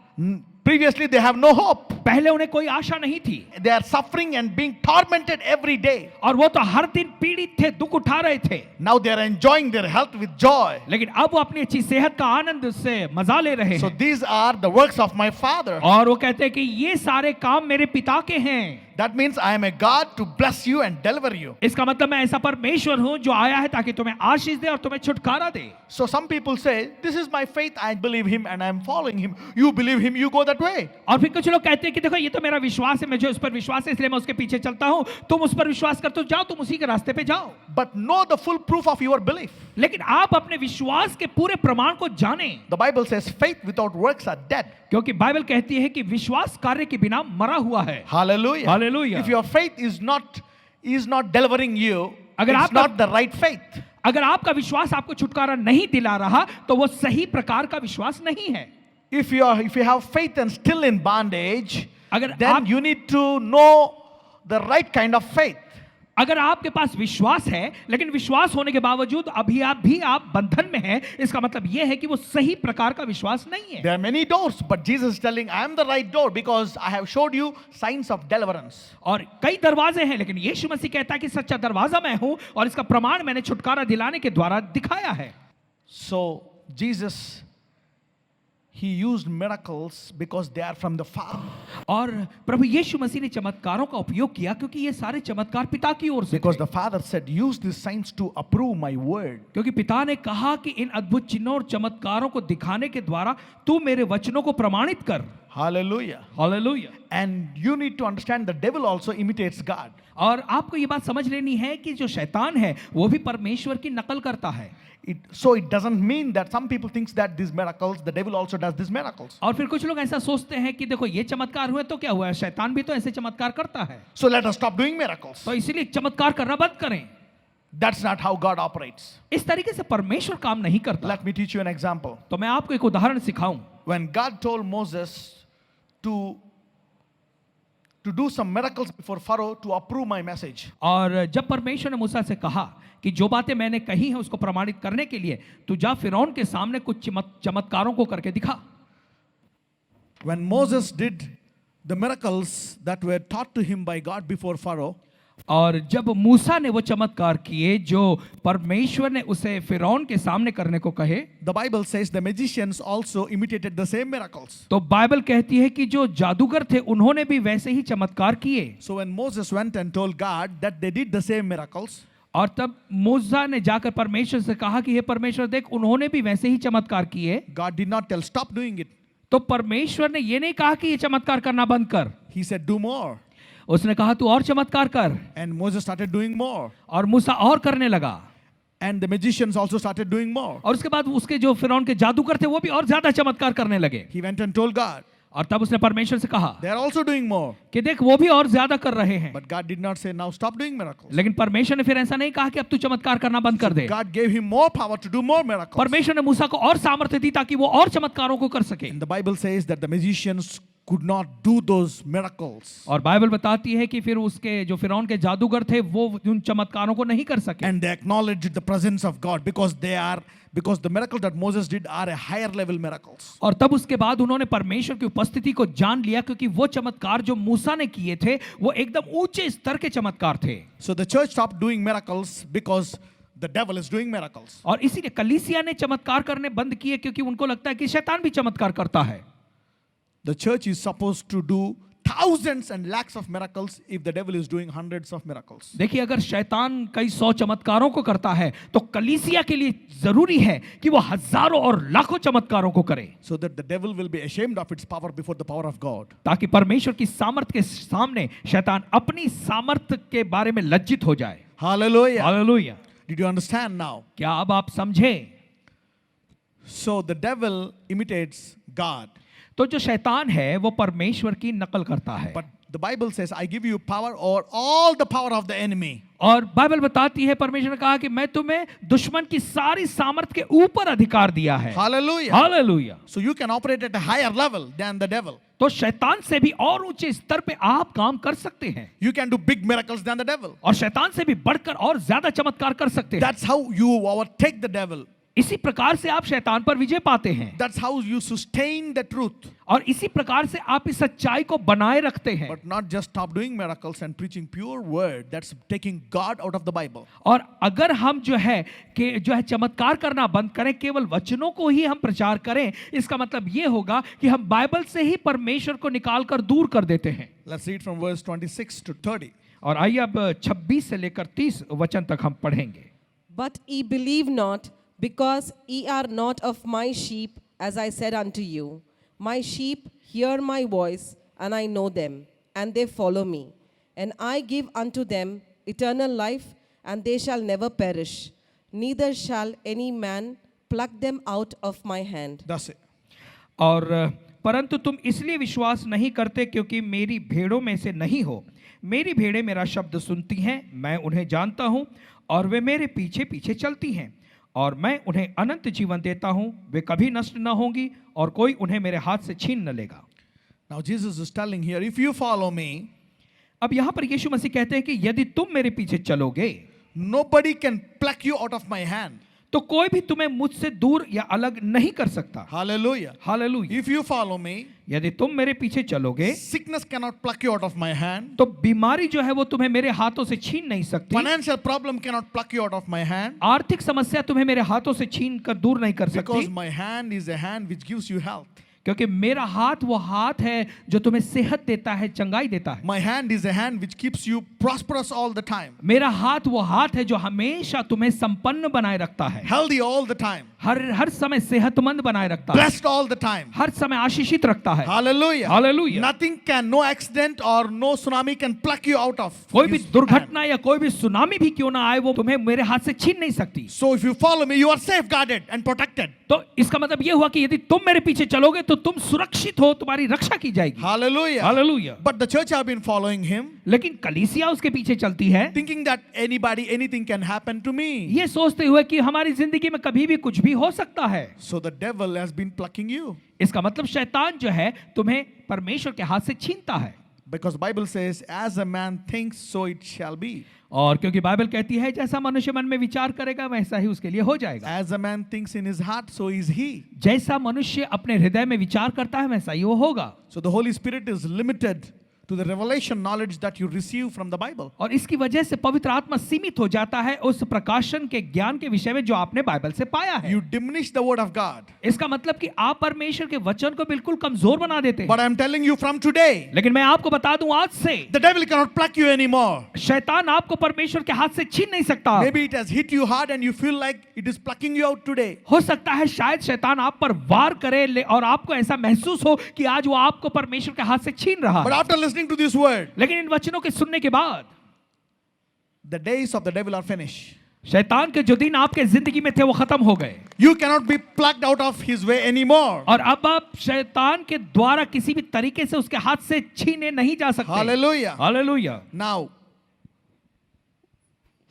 Previously they have no hope. पहले उन्हें कोई आशा नहीं थी They are suffering and being tormented every day. और वो तो हर दिन पीड़ित थे, दुख उठा रहे थे। Now they are enjoying their health with joy. लेकिन अब वो अपनी अच्छी सेहत का आनंद से मजा ले रहे So हैं। these are the works of my Father. और वो कहते हैं कि ये सारे काम मेरे पिता के हैं। That means I am a God to bless you and deliver you. इसका मतलब मैं ऐसा परमेश्वर हूं जो आया है ताकि तुम्हें आशीष दे और तुम्हें छुटकारा दे। So some people say, this is my faith, I believe him and I am following him. You believe him, you go that way. और फिर कुछ लोग कहते हैं कि देखो ये तो मेरा विश्वास है, मुझे उस पर विश्वास है इसलिए मैं उसके पीछे चलता हूं, तुम उस पर विश्वास करते हो, जाओ तुम उसी के रास्ते पे जाओ। But know the full proof of your belief. लेकिन आप अपने विश्वास के पूरे प्रमाण को जानें, The Bible says faith without works are dead. क्योंकि बाइबल कहती है कि विश्वास कार्य के बिना मरा हुआ है। Hallelujah. Hallelujah. If your faith is not delivering you, अगर it's आपका- not the right faith. अगर आपका विश्वास आपको छुटकारा नहीं दिला रहा तो वो सही प्रकार का विश्वास नहीं है। If you have faith and still in bondage, अगर then आप- you need to know the right kind of faith. अगर आपके पास विश्वास है लेकिन विश्वास होने के बावजूद अभी आप बंधन में हैं, इसका मतलब यह है कि वो सही प्रकार का विश्वास नहीं है। There are many doors, but Jesus is telling, I am the right door because I have showed you signs of deliverance. और कई दरवाजे हैं लेकिन यीशु मसीह कहता है कि सच्चा दरवाजा मैं हूं और इसका प्रमाण मैंने छुटकारा दिलाने के द्वारा दिखाया है। So Jesus, he used miracles because they are from the Father. और प्रभु यीशु मसीह ने चमत्कारों का उपयोग किया क्योंकि ये सारे चमत्कार पिता की ओर से Because थे। the Father said, use these signs to approve my word. क्योंकि पिता ने कहा कि इन अद्भुत चिन्हों और चमत्कारों को दिखाने के द्वारा तू मेरे वचनों को प्रमाणित कर। Hallelujah. Hallelujah. And you need to understand the devil also imitates God. और आपको ये बात समझ लेनी है कि जो शैतान है वो भी परमेश्वर की नकल करता है। So it doesn't mean that some people think that these miracles, the devil also does these miracles. और फिर कुछ लोग ऐसा सोचते हैं कि देखो ये चमत्कार हुए तो क्या हुआ, शैतान भी तो ऐसे चमत्कार करता है, So let us stop doing miracles. तो इसीलिए चमत्कार करना बंद करें। That's not how God operates. इस तरीके से परमेश्वर काम नहीं करता। Let me teach you an example. तो मैं आपको एक उदाहरण सिखाऊं। When God told Moses to do some miracles before Pharaoh to approve my message, और जब परमेश्वर ने मूसा से कहा कि जो बातें मैंने कही हैं उसको प्रमाणित करने के लिए तू जा फिरौन के सामने कुछ चमत्कारों को करके दिखा। when Moses did the miracles that were taught to him by God before Pharaoh, और जब मूसा ने वो चमत्कार किए जो परमेश्वर ने उसे फिरौन के सामने करने को कहे, the Bible says the magicians also imitated the same miracles. तो बाइबल कहती है कि जो जादूगर थे उन्होंने भी वैसे ही चमत्कार किए। So when Moses went and told God that they did the same miracles, और तब मूसा ने जाकर परमेश्वर से कहा कि हे परमेश्वर देख उन्होंने भी वैसे ही चमत्कार किए, God did not tell stop doing it. तो परमेश्वर ने ये नहीं कहा कि ये चमत्कार करना बंद कर, He said do more. उसने कहा तू और चमत्कार कर, And Moses started doing more. और मूसा और करने लगा। And the magicians also started doing more. और उसके बाद उसके जो फिरौन के जादूगर थे वो भी और ज्यादा चमत्कार करने लगे। He went and told God, और तब उसने परमेश्वर से कहा they are also doing more. कि देख वो भी और ज्यादा कर रहे हैं, But God did not say now stop doing miracles. लेकिन परमेश्वर ने फिर ऐसा नहीं कहा कि अब तू चमत्कार करना बंद कर दे। God gave him more power to do more miracles. परमेश्वर ने मूसा को और सामर्थ्य दी ताकि वो और चमत्कारों को कर सके। And the Bible says that the magicians could not do those miracles. और बाइबल बताती है कि फिर उसके जो फिरौन के जादूगर थे वो उन चमत्कारों को नहीं कर सके। And they acknowledged the presence of God because the miracles that Moses did are a higher level miracles. और तब उसके बाद उन्होंने परमेश्वर की उपस्थिति को जान लिया क्योंकि वो चमत्कार जो मूसा ने किए थे वो एकदम ऊंचे स्तर के चमत्कार थे। So the church stopped doing miracles because the devil is doing miracles. और इसीलिए कलीसिया ने चमत्कार करने बंद किए क्योंकि उनको लगता है कि शैतान भी चमत्कार करता है। The church is supposed to do thousands and lakhs of miracles if the devil is doing hundreds of miracles. देखिए अगर शैतान कई सौ चमत्कारों को करता है तो कलीसिया के लिए जरूरी है कि वो हजारों और लाखों चमत्कारों को करे, So that the devil will be ashamed of its power before the power of God. ताकि परमेश्वर की सामर्थ के सामने शैतान अपनी सामर्थ के बारे में लज्जित हो जाए। Hallelujah. Hallelujah. Did you understand now? क्या अब आप समझे? So the devil imitates God. तो जो शैतान है वो परमेश्वर की नकल करता है, But The Bible says, I give you power over all the power of the enemy. और बाइबल बताती है परमेश्वर ने कहा कि मैं तुम्हें दुश्मन की सारी सामर्थ के ऊपर अधिकार दिया है। Hallelujah. Hallelujah. So you can operate at a higher level than the devil. तो शैतान से भी और ऊंचे स्तर पे आप काम कर सकते हैं You can do big miracles than the devil. और शैतान से भी बढ़कर और ज्यादा चमत्कार कर सकते हैं। That's how you overtake the devil. इसी प्रकार से आप शैतान पर विजय पाते हैं That's how you sustain the truth. और इसी प्रकार से आप इस सच्चाई को बनाए रखते हैं। But not just stop doing miracles and preaching pure word. That's taking God out of the Bible. और अगर हम जो है चमत्कार करना बंद करें, केवल वचनों को ही हम प्रचार करें, इसका मतलब ये होगा कि हम बाइबल से ही परमेश्वर को निकालकर दूर कर देते हैं। Let's read from verse 26 to 30. और आइए अब 26 से लेकर 30 वचन तक हम पढ़ेंगे। But ye believe not, because ye are not of my sheep, as I said unto you. My sheep hear my voice, and I know them, and they follow me. And I give unto them eternal life, and they shall never perish, neither shall any man pluck them out of my hand. That's it. और परंतु तुम इसलिए विश्वास नहीं करते क्योंकि मेरी भेड़ों में से नहीं हो। मेरी भेड़ें मेरा शब्द सुनती हैं, मैं उन्हें जानता हूँ और वे मेरे पीछे पीछे चलती हैं, और मैं उन्हें अनंत जीवन देता हूँ, वे कभी नष्ट न होंगी और कोई उन्हें मेरे हाथ से छीन न लेगा। Now Jesus is telling here, if you follow me, अब यहाँ पर यीशु मसीह कहते हैं कि यदि तुम मेरे पीछे चलोगे, nobody can pluck you out of my hand. तो कोई भी तुम्हें मुझसे दूर या अलग नहीं कर सकता। Hallelujah. Hallelujah. If you follow me, यदि तुम मेरे पीछे चलोगे, sickness cannot pluck you out of my hand. तो बीमारी जो है वो तुम्हें मेरे हाथों से छीन नहीं सकती। Financial problem cannot pluck you out of my hand. आर्थिक समस्या तुम्हें मेरे हाथों से छीन कर दूर नहीं कर Because सकती, my hand is a hand which gives you health. क्योंकि मेरा हाथ वो हाथ है जो तुम्हें सेहत देता है, चंगाई देता है। My hand is a hand which keeps you prosperous all the time. मेरा हाथ वो हाथ है जो हमेशा तुम्हें संपन्न बनाए रखता है, Healthy all the time. हर समय सेहतमंद बनाए रखता है, Blessed all the time. हर समय आशीषित रखता है। Hallelujah. Hallelujah. Nothing can, no accident or no tsunami can pluck you out of. कोई भी his hand. दुर्घटना या कोई भी सुनामी भी क्यों ना आए, वो तुम्हें मेरे हाथ से छीन नहीं सकती। So if you follow me, you are safeguarded and protected. तो इसका मतलब ये हुआ कि यदि तुम मेरे पीछे चलोगे तो तुम सुरक्षित हो, तुम्हारी रक्षा की जाएगी। Hallelujah. Hallelujah. But the church have been following him, लेकिन कलीसिया उसके पीछे चलती है, thinking that anybody, anything can happen to me. ये सोचते हुए कि हमारी जिंदगी में कभी भी कुछ भी हो सकता है। So the devil has been plucking you. इसका मतलब शैतान जो है तुम्हें परमेश्वर के हाथ से छीनता है। Because Bible says, as a man thinks, so it shall be. और क्योंकि बाइबल कहती है जैसा मनुष्य मन में विचार करेगा वैसा ही उसके लिए हो जाएगा। As a man thinks in his heart, so is he. जैसा मनुष्य अपने हृदय में विचार करता है वैसा ही वो होगा। So the Holy Spirit is limited to the revelation knowledge that you receive from the Bible. और इसकी वजह से पवित्र आत्मा सीमित हो जाता है उस प्रकाशन के ज्ञान के विषय में जो आपने बाइबल से पाया है। You diminish the word of God. इसका मतलब कि आप परमेश्वर के वचन को बिल्कुल कमजोर बना देते हैं। But I am telling you from today, लेकिन मैं आपको बता दूं आज से the devil cannot pluck you anymore. शैतान आपको परमेश्वर के हाथ से छीन नहीं सकता। Maybe it has hit you hard and you feel like it is plucking you out today. हो सकता है शायद शैतान आप पर वार करे और आपको ऐसा महसूस हो कि आज वो आपको परमेश्वर के हाथ से छीन रहा But है। after listening to this word, लेकिन इन वचनों के सुनने के बाद the days of the devil are finished. शैतान के जो दिन आपके जिंदगी में थे वो खत्म हो गए You cannot be plucked out of his way anymore. और अब आप शैतान के द्वारा किसी भी तरीके से उसके हाथ से छीने नहीं जा सकते। Hallelujah. Hallelujah. Now,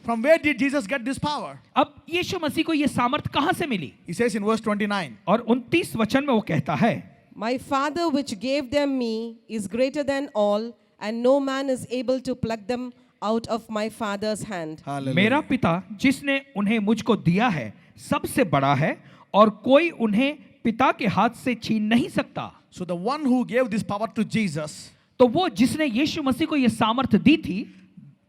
from where did Jesus get this power? अब यीशु मसीह को ये सामर्थ कहां से मिली? He says in verse 29, और 29 वचन में वो कहता है, My Father which gave them me is greater than all, and no man is able to pluck them out of my Father's hand. Hallelujah. मेरा पिता जिसने उन्हें मुझको दिया है सबसे बड़ा है और कोई उन्हें पिता के हाथ से छीन नहीं सकता। So the one who gave this power to Jesus, तो वो जिसने यीशु मसीह को ये सामर्थ दी थी,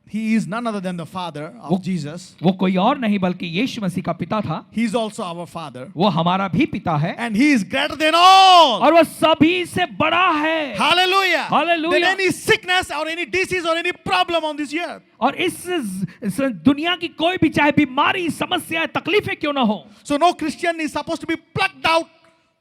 he is none other than the Father of Jesus. वो कोई और नहीं बल्कि यीशु मसीह का पिता था। He is also our Father. वो हमारा भी पिता है And he is greater than all. और वो सभी से बड़ा है। Hallelujah. Hallelujah. Than any sickness or any disease or any problem on this earth. और इस दुनिया की कोई भी चाहे बीमारी, समस्या, तकलीफें क्यों ना हो, So no Christian is supposed to be plucked out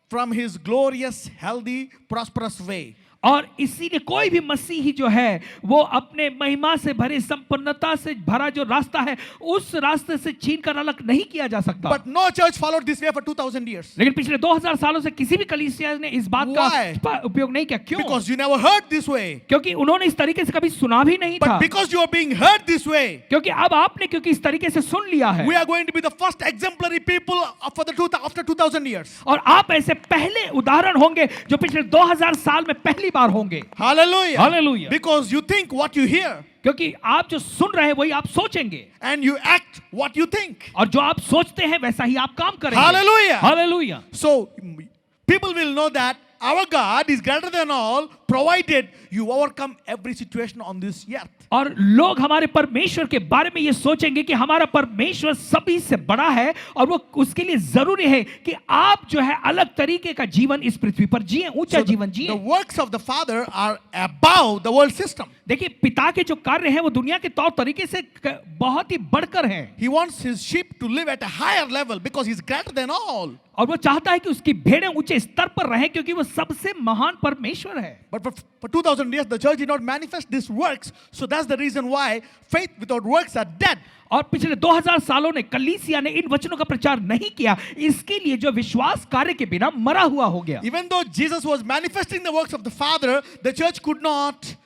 from his glorious, healthy, prosperous way. और इसीलिए कोई भी मसीही जो है वो अपने महिमा से भरे संपन्नता से भरा जो रास्ता है उस रास्ते से छीन कर अलग नहीं किया जा सकता। But no church followed this way for 2000 years. लेकिन पिछले 2000 सालों से किसी भी कलीसिया ने इस बात Why? का उपयोग नहीं किया। क्यों? Because you never heard this way. क्योंकि उन्होंने इस तरीके से कभी सुना भी नहीं था। But because you are being heard this way, क्योंकि अब आपने क्योंकि इस तरीके से सुन लिया है, we are going to be the first exemplary people for the after 2000 years. और आप ऐसे पहले उदाहरण होंगे जो पिछले 2000 साल में पहली बार होंगे। Hallelujah. Hallelujah. Because you think what you hear क्योंकि आप जो सुन रहे हैं वही आप सोचेंगे and you act what you think. और जो आप सोचते हैं वैसा ही आप काम करेंगे। Hallelujah. Hallelujah. So people will know that our God is greater than all, provided you overcome every situation on this earth. और लोग हमारे परमेश्वर के बारे में ये सोचेंगे कि हमारा परमेश्वर सभी से बड़ा है और वो उसके लिए जरूरी है कि आप जो है अलग तरीके का जीवन इस पृथ्वी पर जिए, ऊंचा जीवन The जिए। works of the Father are above the world system. देखिए पिता के जो कार्य हैं वो दुनिया के तौर तरीके से बहुत ही बढ़कर हैं। He wants his sheep to live at a higher level because he's greater than all. और वो चाहता है कि उसकी भेड़ें ऊंचे स्तर पर रहें क्योंकि वो सबसे महान परमेश्वर है। But for 2000 years the church did not manifest these works, so that's the reason why faith without works are dead. और पिछले 2000 सालों ने कलीसिया ने इन वचनों का प्रचार नहीं किया, इसके लिए जो विश्वास कार्य के बिना मरा हुआ हो गया। Even though Jesus was manifesting the works of the Father, the church could not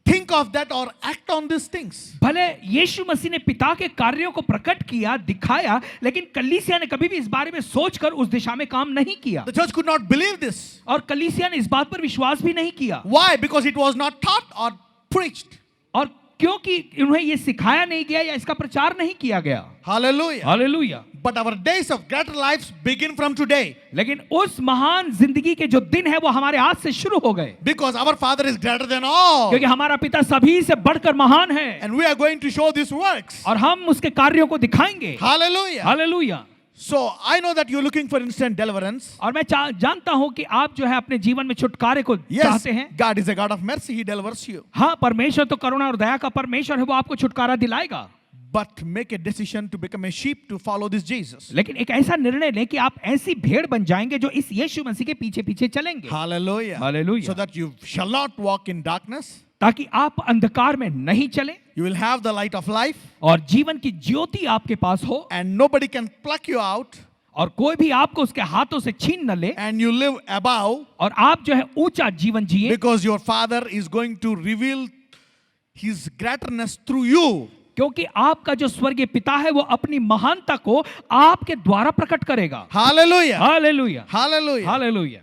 think of that or act on these things. भले यीशु मसीह ने पिता के कार्यों को प्रकट किया, दिखाया, लेकिन कलीसिया ने कभी भी इस बारे में सोचकर उस दिशा में काम नहीं किया। The church could not believe this. और कलीसिया ने इस बात पर विश्वास भी नहीं किया। Why? Because it was not taught or preached. और क्योंकि उन्हें ये सिखाया नहीं गया या इसका प्रचार नहीं किया गया। Hallelujah. Hallelujah. But our days of greater lives begin from today. लेकिन उस महान जिंदगी के जो दिन है वो हमारे आज से शुरू हो गए। Because our Father is greater than all. क्योंकि हमारा पिता सभी से बढ़कर महान है। And we are going to show these works. और हम उसके कार्यों को दिखाएंगे। Hallelujah. Hallelujah. So I know that you're looking for instant deliverance. और मैं जानता हूं कि आप जो है अपने जीवन में छुटकारे को Yes, चाहते हैं। God is a God of mercy. He delivers you. हाँ, परमेश्वर तो करुणा और दया का परमेश्वर है, वो आपको छुटकारा दिलाएगा। But make a decision to become a sheep to follow this Jesus. लेकिन एक ऐसा निर्णय लें कि आप ऐसी भेड़ बन जाएंगे जो इस यीशु मसीह के पीछे पीछे चलेंगे। Hallelujah. Hallelujah. So that you shall not walk in darkness. ताकि आप अंधकार में नहीं चले You will have the light of life. और जीवन की ज्योति आपके पास हो And nobody can pluck you out. और कोई भी आपको उसके हाथों से छीन न ले And you live above. और आप जो है ऊंचा जीवन जिए Because your Father is going to reveal His greatness through you. क्योंकि आपका जो स्वर्गीय पिता है वो अपनी महानता को आपके द्वारा प्रकट करेगा। Hallelujah. Hallelujah. Hallelujah. Hallelujah.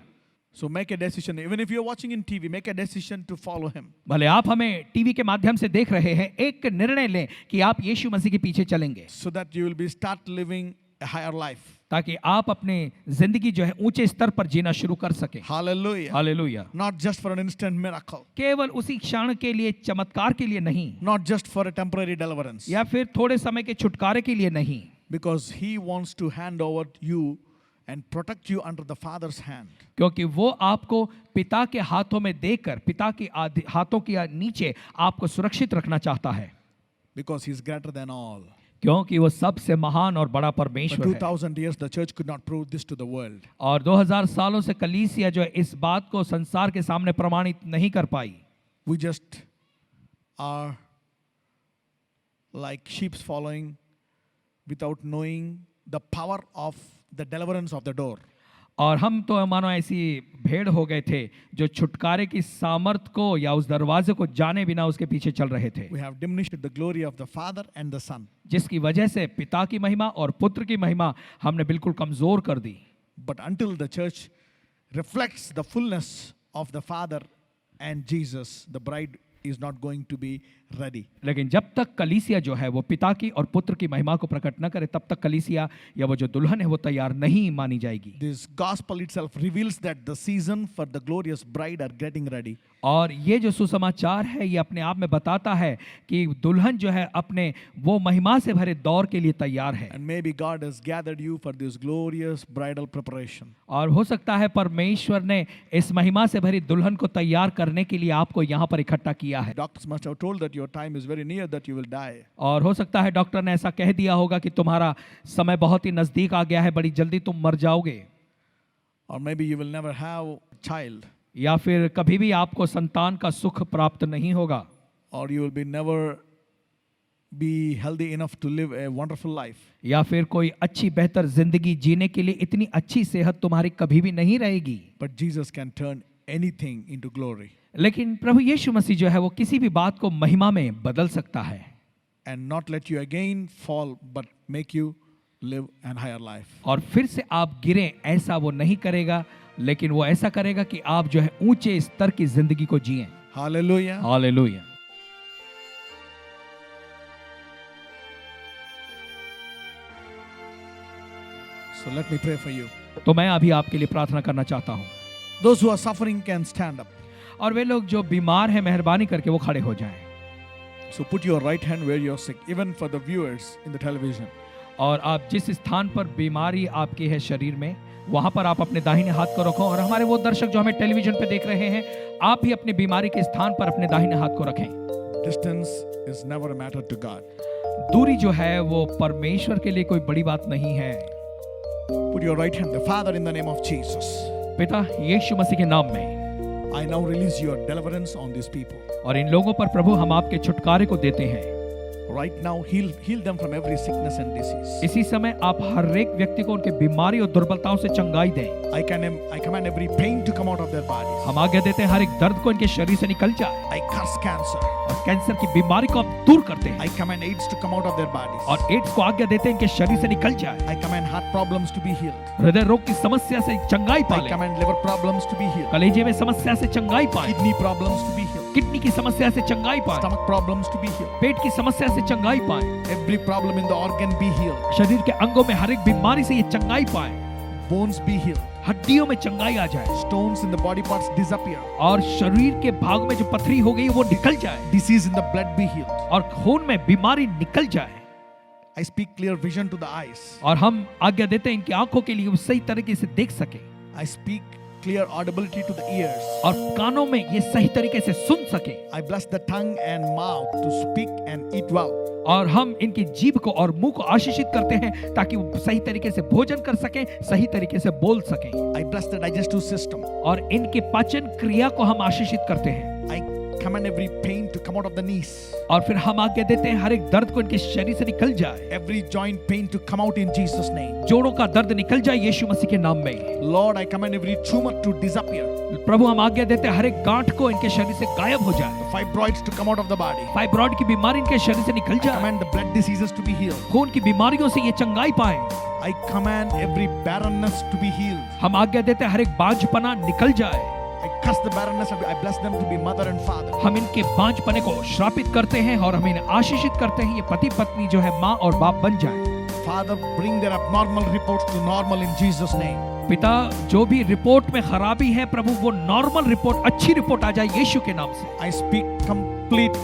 So make a decision. Even if you're watching in TV, make a decision to follow Him. भले आप हमें टीवी के माध्यम से देख रहे हैं, एक निर्णय लें कि आप यीशु मसीह के पीछे चलेंगे So that you will be start living a higher life. ताकि आप अपने जिंदगी जो है ऊंचे स्तर पर जीना शुरू कर सकें। Hallelujah. Hallelujah. Not just for an instant miracle. केवल उसी क्षण के लिए, चमत्कार के लिए नहीं, Not just for a temporary deliverance. या फिर थोड़े समय के छुटकारे के लिए नहीं, Because He wants to hand over you and protect you under the Father's hand. क्योंकि वो आपको पिता के हाथों में देकर, पिता के हाथों के नीचे आपको सुरक्षित रखना चाहता है। Because He's greater than all. क्योंकि वो सबसे महान और बड़ा For परमेश्वर है। 2000 years the church could not prove this to the world. और 2000 सालों से कलीसिया जो है इस बात को संसार के सामने प्रमाणित नहीं कर पाई। We just are like sheep following without knowing the power of the deliverance of the door. और हम तो मानो ऐसी भेड़ हो गए थे जो छुटकारे की सामर्थ को या उस दरवाजे को जाने बिना उसके पीछे चल रहे थे, We have diminished the glory of the Father and the Son. जिसकी वजह से पिता की महिमा और पुत्र की महिमा हमने बिल्कुल कमजोर कर दी। But until the church reflects the fullness of the Father and Jesus, the bride is not going to be ready. लेकिन जब तक कलीसिया जो है वो पिता की और पुत्र की महिमा को प्रकट न करे, तब तक कलीसिया या वो जो दुल्हन है वो तैयार नहीं मानी जाएगी। This gospel itself reveals that the season for the glorious bride are getting ready. और ये जो सुसमाचार है ये अपने आप में बताता है कि दुल्हन जो है अपने वो महिमा से भरे दौर के लिए तैयार है। And maybe God has gathered you for this glorious bridal preparation. और हो सकता है परमेश्वर ने इस महिमा से भरी दुल्हन को तैयार करने के लिए आपको यहाँ पर इकट्ठा किया है। Doctors must have told that your time is very near, that you will die. और हो सकता है डॉक्टर ने ऐसा कह दिया होगा कि तुम्हारा समय बहुत ही नजदीक आ गया है, बड़ी जल्दी तुम मर जाओगे। Or maybe you will never have a child. या फिर कभी भी आपको संतान का सुख प्राप्त नहीं होगा, or you will be never be healthy enough to live a wonderful life. या फिर कोई अच्छी बेहतर जिंदगी जीने के लिए इतनी अच्छी सेहत तुम्हारी कभी भी नहीं रहेगी। But Jesus can turn anything into glory लेकिन प्रभु यीशु मसीह जो है वो किसी भी बात को महिमा में बदल सकता है and not let you again fall, but make you live an higher life. और फिर से आप गिरें ऐसा वो नहीं करेगा, लेकिन वो ऐसा करेगा कि आप जो है ऊंचे स्तर की जिंदगी को जिएं। Hallelujah. Hallelujah. So let me pray for you. तो मैं अभी आपके लिए प्रार्थना करना चाहता हूँ। Those who are suffering can stand up. और वे लोग जो बीमार हैं मेहरबानी करके वो खड़े हो जाएं। So put your right hand where you're sick, even for the viewers in the television. और आप जिस स्थान पर बीमारी आपकी है शरीर में, वहां पर आप अपने दाहिने हाथ को रखो। और हमारे वो दर्शक जो हमें टेलीविजन पे देख रहे हैं, आप भी अपनी बीमारी के स्थान पर अपने दाहिने हाथ को रखें। Distance is never a matter to God. दूरी जो है वो परमेश्वर के लिए कोई बड़ी बात नहीं है। Put your right hand, the Father, in the name of Jesus. पिता यीशु मसीह के नाम में I now release your deliverance on these people. और इन लोगों पर प्रभु हम आपके छुटकारे को देते हैं। Right now, heal them from every sickness and disease. इसी समय आप हर एक व्यक्ति को उनके बीमारी और दुर्बलताओं से चंगाई दें। I command every pain to come out of their bodies. हम आज्ञा देते हैं हर एक दर्द को इनके शरीर से निकल जाए। I curse cancer. और कैंसर की बीमारी को आप दूर करते हैं। I command AIDS to come out of their bodies. और एड्स को आज्ञा देते हैं इनके शरीर से निकल जाए। I command heart problems to be healed. हृदय रोग की समस्या से चंगाई I पाले। command liver problems to be healed. कलेजे में समस्या से चंगाई पाए। Kidney problems to be healed. Kidney की समस्या से चंगाई पाए। Stomach problems to be healed. पेट की समस्या से चंगाई पाए। Every problem in the organ be healed. शरीर के अंगों में हर एक बीमारी से ये चंगाई पाए। Bones be healed. हड्डियों में चंगाई आ जाए। Stones in the body parts disappear. और शरीर के भाग में जो पथरी हो गई वो निकल जाए। Disease in the blood be healed. और खून में बीमारी निकल जाए। I speak clear vision to the eyes. और हम आज्ञा देते हैं इनकी आंखों के लिए वो सही तरीके से देख सके। I speak clear audibility to the ears. और कानों में ये सही तरीके से सुन सके। I bless the tongue and mouth to speak and eat well. और हम इनकी जीभ को और मुंह को आशीषित करते हैं ताकि वो सही तरीके से भोजन कर सकें, सही तरीके से बोल सकें। I bless the digestive system. और इनके पाचन क्रिया को हम आशीषित करते हैं। I command every pain to come out of the knees. और फिर हम आज्ञा देते हैं हर एक दर्द को इनके शरीर से निकल जाए। Every joint pain to come out in Jesus' name. जोड़ों का दर्द निकल जाए यीशु मसीह के नाम में। Lord, I command every tumor to disappear. प्रभु हम आज्ञा देते हैं हर एक गांठ को इनके शरीर से गायब हो जाए। Fibroids to come out of the body. Fibroid की बीमारी इनके शरीर से निकल जाए। Command the blood diseases to be healed. खून की बीमारियों से ये चंगाई पाए। I command every barrenness to be healed. हम आज्ञा देते हैं हर एक बांझपना निकल जाए। I curse the barrenness and I bless them to be mother and father. हम इनके बांझपने को श्रापित करते हैं और हम इन्हें आशीषित करते हैं ये पति पत्नी जो है माँ और बाप बन जाए। Father, bring their abnormal reports to normal in Jesus' name. पिता जो भी रिपोर्ट में खराबी है प्रभु वो नॉर्मल रिपोर्ट अच्छी रिपोर्ट आ जाए यीशु के नाम से। I speak complete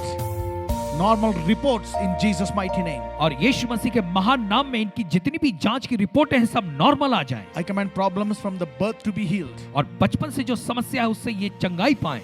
normal reports in Jesus' mighty name. और यीशु मसीह के महान नाम में इनकी जितनी भी जांच की रिपोर्टें हैं सब नॉर्मल आ जाएं। I command problems from the birth to be healed. और बचपन से जो समस्या है उससे ये चंगाई पाएं।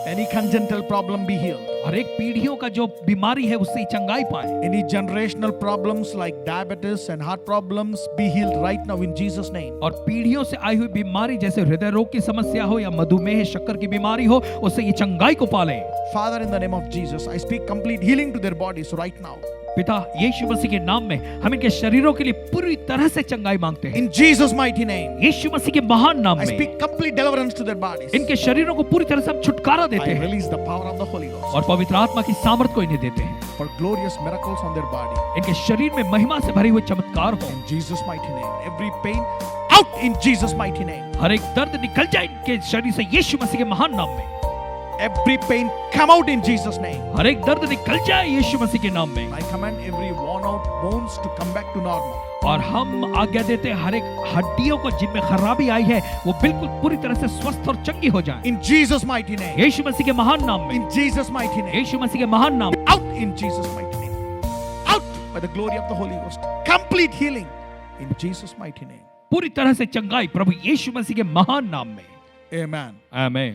Any congenital problem be healed. हर एक पीढ़ियों का जो बीमारी है उससे चंगाई पाएं। Any generational problems like diabetes and heart problems be healed right now in Jesus' name. और पीढ़ियों से आई हुई बीमारी जैसे हृदय रोग की समस्या हो या मधुमेह शक्कर की बीमारी हो उससे ये चंगाई को पालें। Father, in the name of Jesus, I speak complete healing to their bodies right now. पिता यीशु मसीह के नाम में हम इनके शरीरों के लिए पूरी तरह से चंगाई मांगते हैं। In Jesus' mighty name, यीशु मसीह के महान नाम I में speak complete deliverance to their bodies. इनके शरीरों को पूरी तरह से हम छुटकारा देते I हैं release the power of the Holy Ghost और पवित्र आत्मा की सामर्थ को इन्हें देते हैं। for glorious miracles on their body. इनके शरीर में महिमा से भरे हुए चमत्कार हो। In Jesus' mighty name, every pain out in Jesus' mighty name. हर एक दर्द निकल जाए इनके शरीर से यीशु मसीह के महान नाम में। Every pain come out in Jesus' name. हर एक दर्द निकल जाए यीशु मसीह के नाम में। I command every worn out bones to come back to normal. और हम आज्ञा देते हैं हर एक हड्डियों को जिनमें खराबी आई है वो बिल्कुल पूरी तरह से स्वस्थ और चंगी हो जाए। In Jesus' mighty name. यीशु मसीह के महान नाम में। In Jesus' mighty name. यीशु मसीह के महान नाम। Out in Jesus' mighty name. Out by the glory of the Holy Ghost. Complete healing in Jesus' mighty name. पूरी तरह से चंगाई प्रभु यीशु मसीह के महान नाम में। Amen. आमीन।